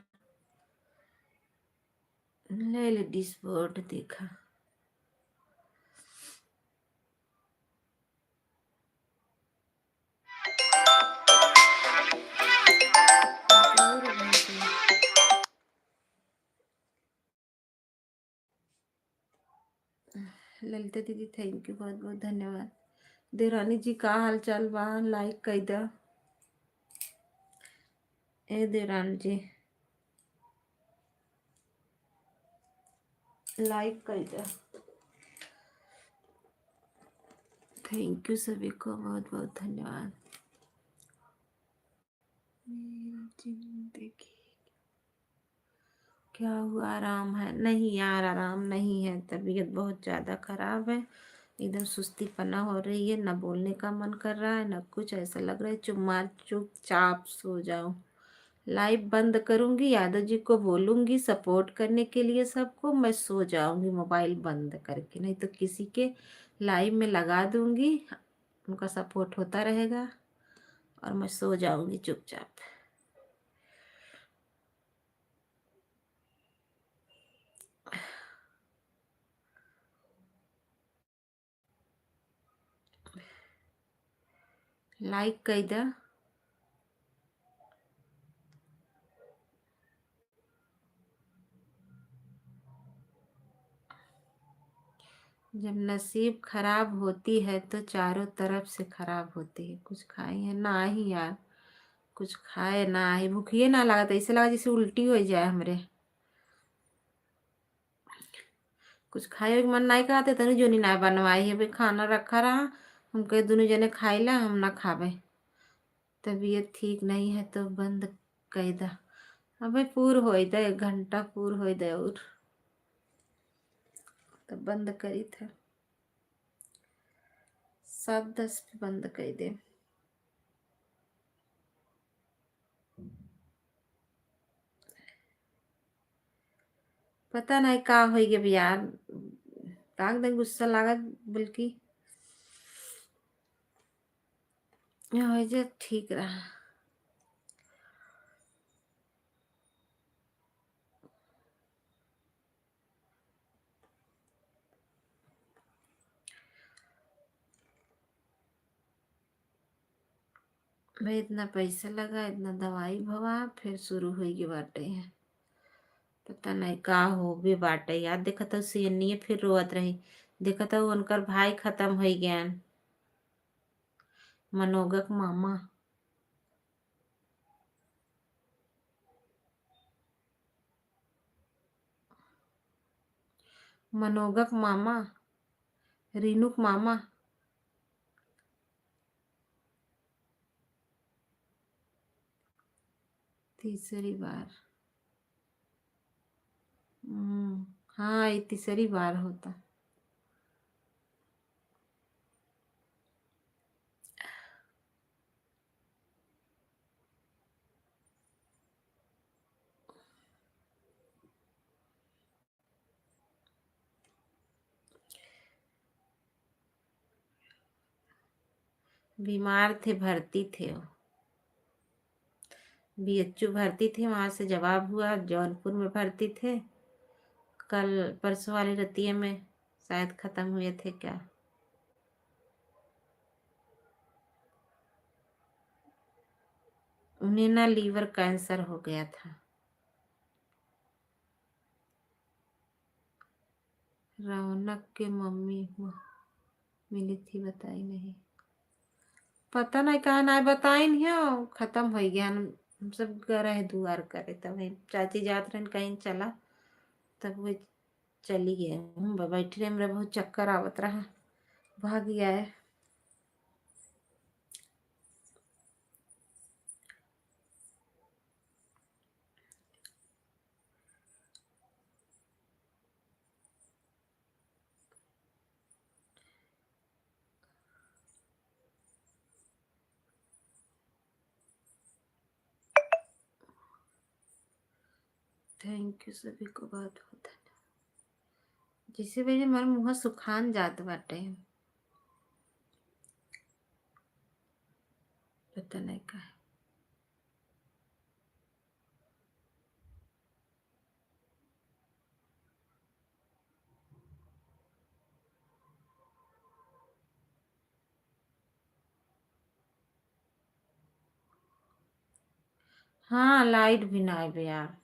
S1: ले ले डिस्बोर्ड, देखा दूर भाई। ललिता दीदी थैंक यू, बहुत बहुत धन्यवाद। देवरानी जी का हाल चाल बा, लाइक कर द। ए देवरानी जी लाइक कर दो। थैंक यू सभी को, बहुत बहुत धन्यवाद। मेरी जिंदगी क्या हुआ, आराम है? नहीं यार, आराम नहीं है, तबीयत बहुत ज़्यादा ख़राब है। एकदम सुस्ती पना हो रही है, ना बोलने का मन कर रहा है ना कुछ, ऐसा लग रहा है चुपचाप सो जाऊं। लाइव बंद करूंगी, यादव जी को बोलूंगी सपोर्ट करने के लिए सबको, मैं सो जाऊंगी मोबाइल बंद करके, नहीं तो किसी के लाइव में लगा दूंगी, उनका सपोर्ट होता रहेगा और मैं सो जाऊंगी चुपचाप। लाइक कर दे। जब नसीब खराब होती है तो चारों तरफ से खराब होती है। कुछ खाई है ना ही यार, कुछ खाए ना ही, भूखिए ना लगा, ऐसे लगा जैसे उल्टी हो जाए हमरे। कुछ खाए के मन नहीं कहते तनु जो नहीं ना बनवाई है, भाई खाना रखा रहा, हम कहे दोनों जने खाई ला, हम ना खावे। तबीयत ठीक नहीं है तो बंद कर दा। अबे पूर हो दे, 1 घंटा पूर हो दे और तब बंद करी था। 7:10 पे बंद कर दे। पता नहीं का हो गया यार, ताक दे गुस्सा लागत बल्कि हो जे ठीक रहा। भाई इतना पैसा लगा, इतना दवाई भवा, फिर शुरू हुई के बाटे है। पता नहीं का हो भी बाटे यार, देखा तो सीनिए फिर रोवत रही, देखा तो उनकर भाई खत्म हो गया, मनोगक मामा। मनोगक मामा, रीनुक मामा। तीसरी बार। हाँ ये तीसरी बार होता। बीमार थे, भर्ती थे वो, बीएचयू भर्ती थे, वहां से जवाब हुआ जौनपुर में भर्ती थे, कल परसों वाली रतिये में शायद खत्म हुए थे क्या। उन्हें ना लीवर कैंसर हो गया था। रौनक के मम्मी मिली थी, बताई नहीं। पता नहीं कहा ना बताई नहीं हो, खत्म हो गया। हम सब गए रहे दुआर करे, तब वही चाची जात रहे कहीं चला, तब वो चली गया बैठी रहे, मेरा बहुत चक्कर आवत रहा, भाग गया है। थैंक यू सभी को बहुत बहुत धन्यवाद। जिसे वजह हमारा मुँह सुखान जात बाटे, पता नहीं का है। हाँ लाइट भी ना आए यार।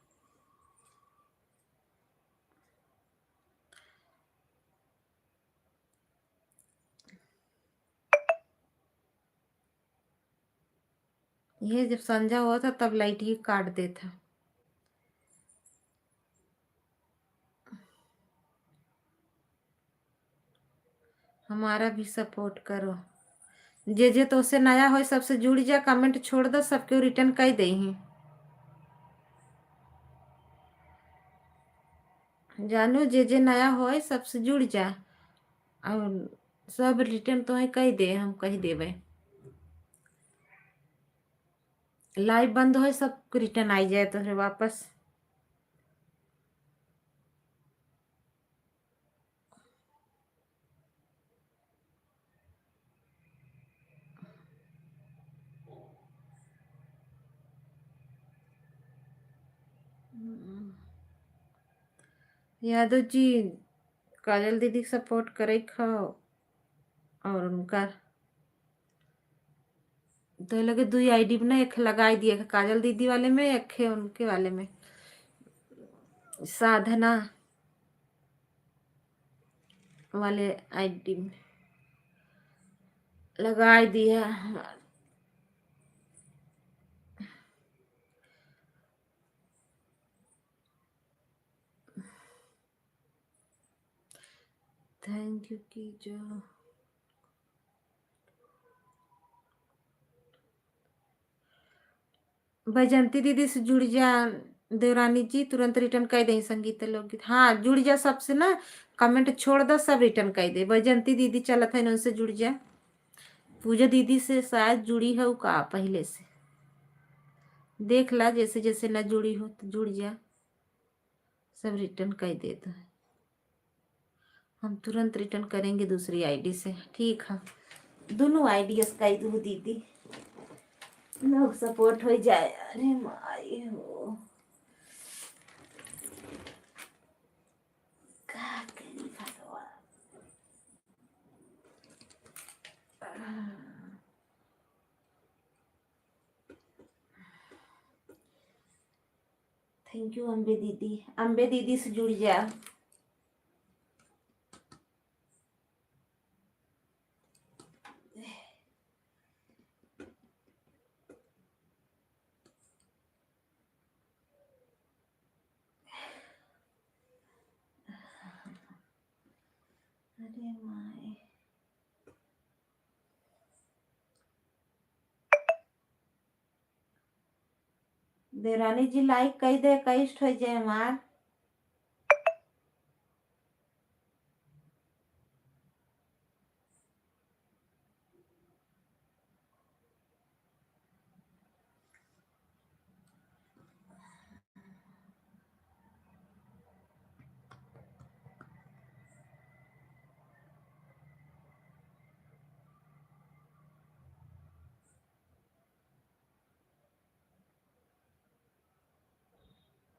S1: ये जब संजा हुआ था तब लाइट ही काट देता। हमारा भी सपोर्ट करो। जे तो से नया हो सबसे जुड़ जा, कमेंट छोड़ दो, सबके रिटर्न कर दे ही। जानू जे नया हो सबसे जुड़ जा, और सब रिटर्न तो कह दे, हम कह देवे। लाइव बंद हो सब रिटर्न आई जाए तो फिर वापस। यादव जी काजल दीदी सपोर्ट करे खाओ, और उनका तो ये लगे 2 आईडी में ना, एक लगाई दिए, काजल दीदी वाले में, एक है उनके वाले में, साधना वाले आईडी में लगाई दिया। थैंक यू की जो बैजंती दीदी से जुड़ जा, देवरानी जी तुरंत रिटर्न कर दे। संगीत लोकगीत हाँ जुड़ जा सबसे ना, कमेंट छोड़ दो सब रिटर्न कर दे। बैजंती दीदी चलत है उनसे जुड़ जा। पूजा दीदी से शायद जुड़ी हो का पहले से, देख ला, जैसे जैसे ना जुड़ी हो तो जुड़ जा, सब रिटर्न कर दे तो हम तुरंत रिटर्न करेंगे दूसरी आईडी से। ठीक है, दोनों आईडी कह दू दीदी, लोग सपोर्ट हो जाए। अरे माई हो का करी भगवान। थैंक यू अम्बे दीदी, अम्बे दीदी से जुड़ जा। अरे माए देवरानी जी लाइक कह दे, कष्ट हो जाए हमार।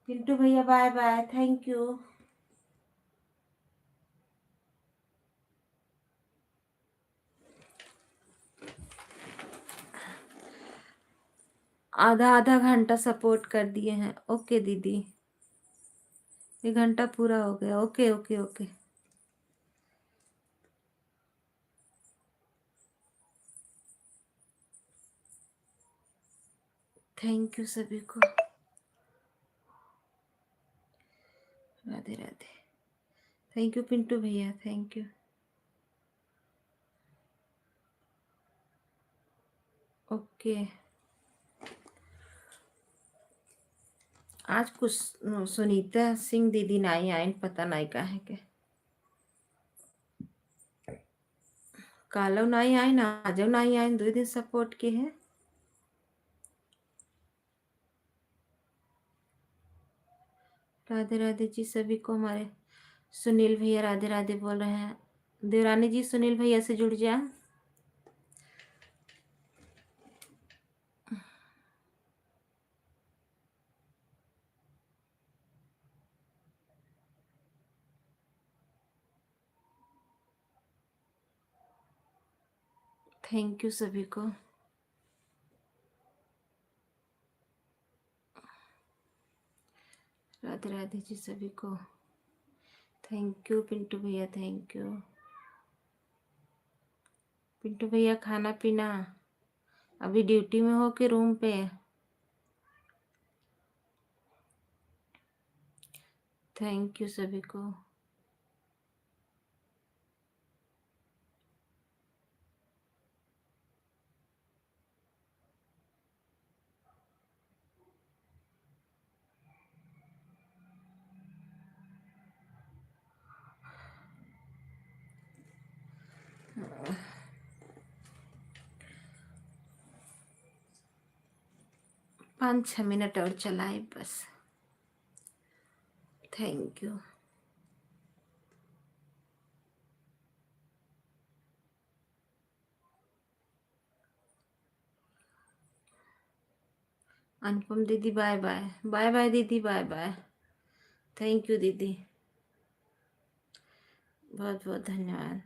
S1: पिंटू भैया बाय बाय, थैंक यू। आधा आधा घंटा सपोर्ट कर दिए हैं। ओके दीदी, 1 घंटा पूरा हो गया। Okay okay okay, thank you सभी को। राधे राधे। थैंक यू पिंटू भैया, थैंक यू। ओके, आज कुछ सुनीता सिंह दीदी नहीं आई, पता नहीं का है के कालो नहीं आई ना आजो नहीं आई, 2 दिन सपोर्ट की है। राधे राधे जी सभी को। हमारे सुनील भैया राधे राधे बोल रहे हैं। देवरानी जी सुनील भैया से जुड़ जा। थैंक यू सभी को। राधे राधे जी सभी को। थैंक यू पिंटू भैया, थैंक यू। पिंटू भैया खाना पीना अभी ड्यूटी में हो कि रूम पे? थैंक यू सभी को। पाँच 6 मिनट और चलाए बस। Thank you. अनुपम दीदी बाय बाय, बाय बाय दीदी, बाय बाय। थैंक यू दीदी, बहुत बहुत धन्यवाद।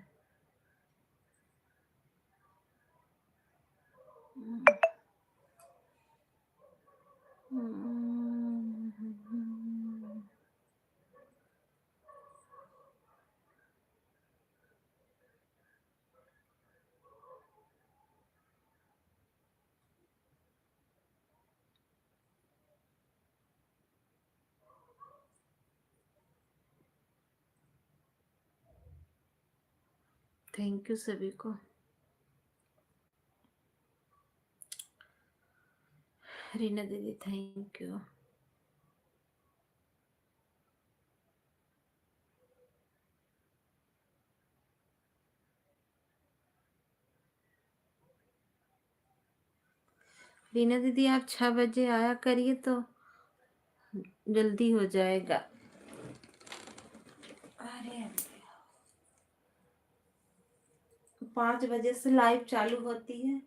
S1: थैंक यू सभी को। रीना दीदी थैंक यू। रीना दीदी आप 6 बजे आया करिए तो जल्दी हो जाएगा। अरे 5 बजे से लाइव चालू होती है।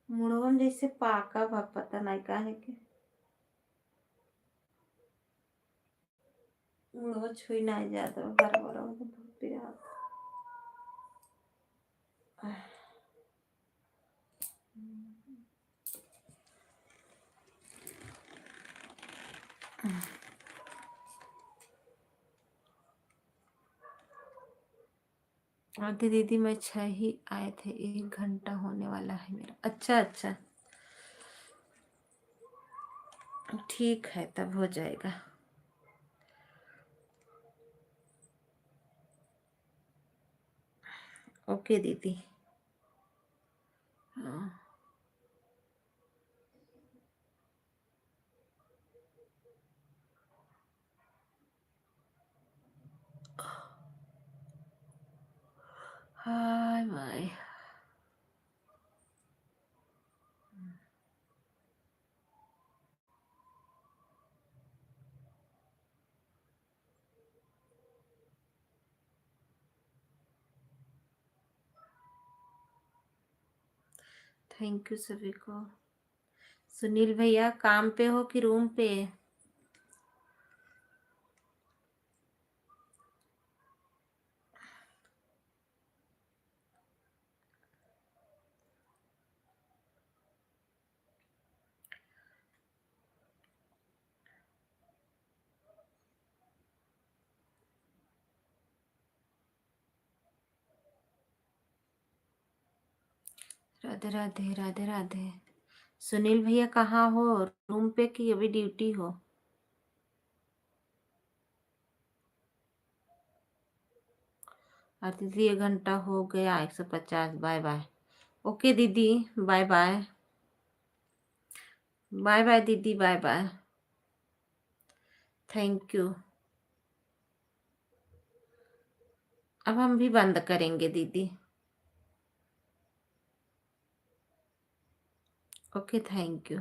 S1: मुड़वन जैसे पाका बा, पता नहीं का है के मुड़वा छुई नहीं जाता घर वाला बहुत पिया। आंटी दीदी मैं 6 ही आए थे, 1 घंटा होने वाला है मेरा। अच्छा अच्छा, ठीक है तब हो जाएगा। ओके दीदी। हाँ हाय बाय। थैंक यू सभी को। सुनील भैया काम पे हो कि रूम पे? राधे राधे, राधे राधे। सुनील भैया कहाँ हो, रूम पे कि अभी ड्यूटी हो? और दीदी 1 घंटा हो गया, 150। Bye bye. ओके दीदी, बाय बाय। बाय बाय दीदी, बाय बाय। Thank you. अब हम भी बंद करेंगे दीदी। Okay, thank you.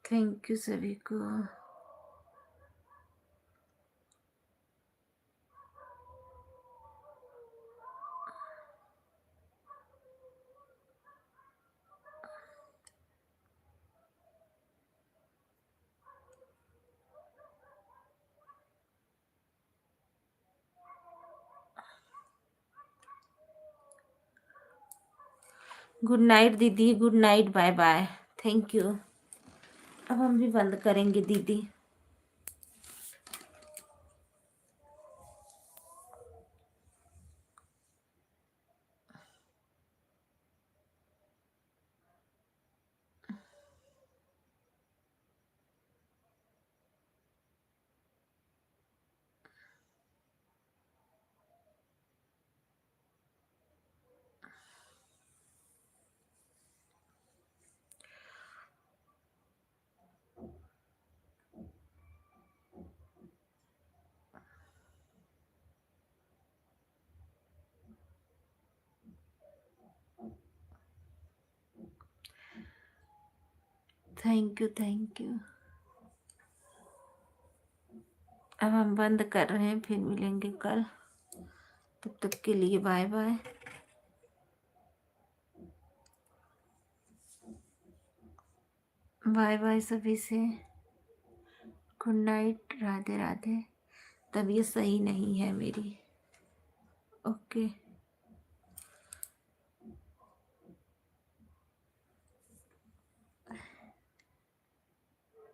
S1: Thank you सभी को। गुड नाइट दीदी, good night, bye bye. Thank you. अब हम भी बंद करेंगे दीदी। Thank you, thank you. अब हम बंद कर रहे हैं, फिर मिलेंगे कल। तब तक के लिए बाय बाय। बाय बाय सभी से। Good night, Radhe Radhe. तबीयत सही नहीं है मेरी। ओके।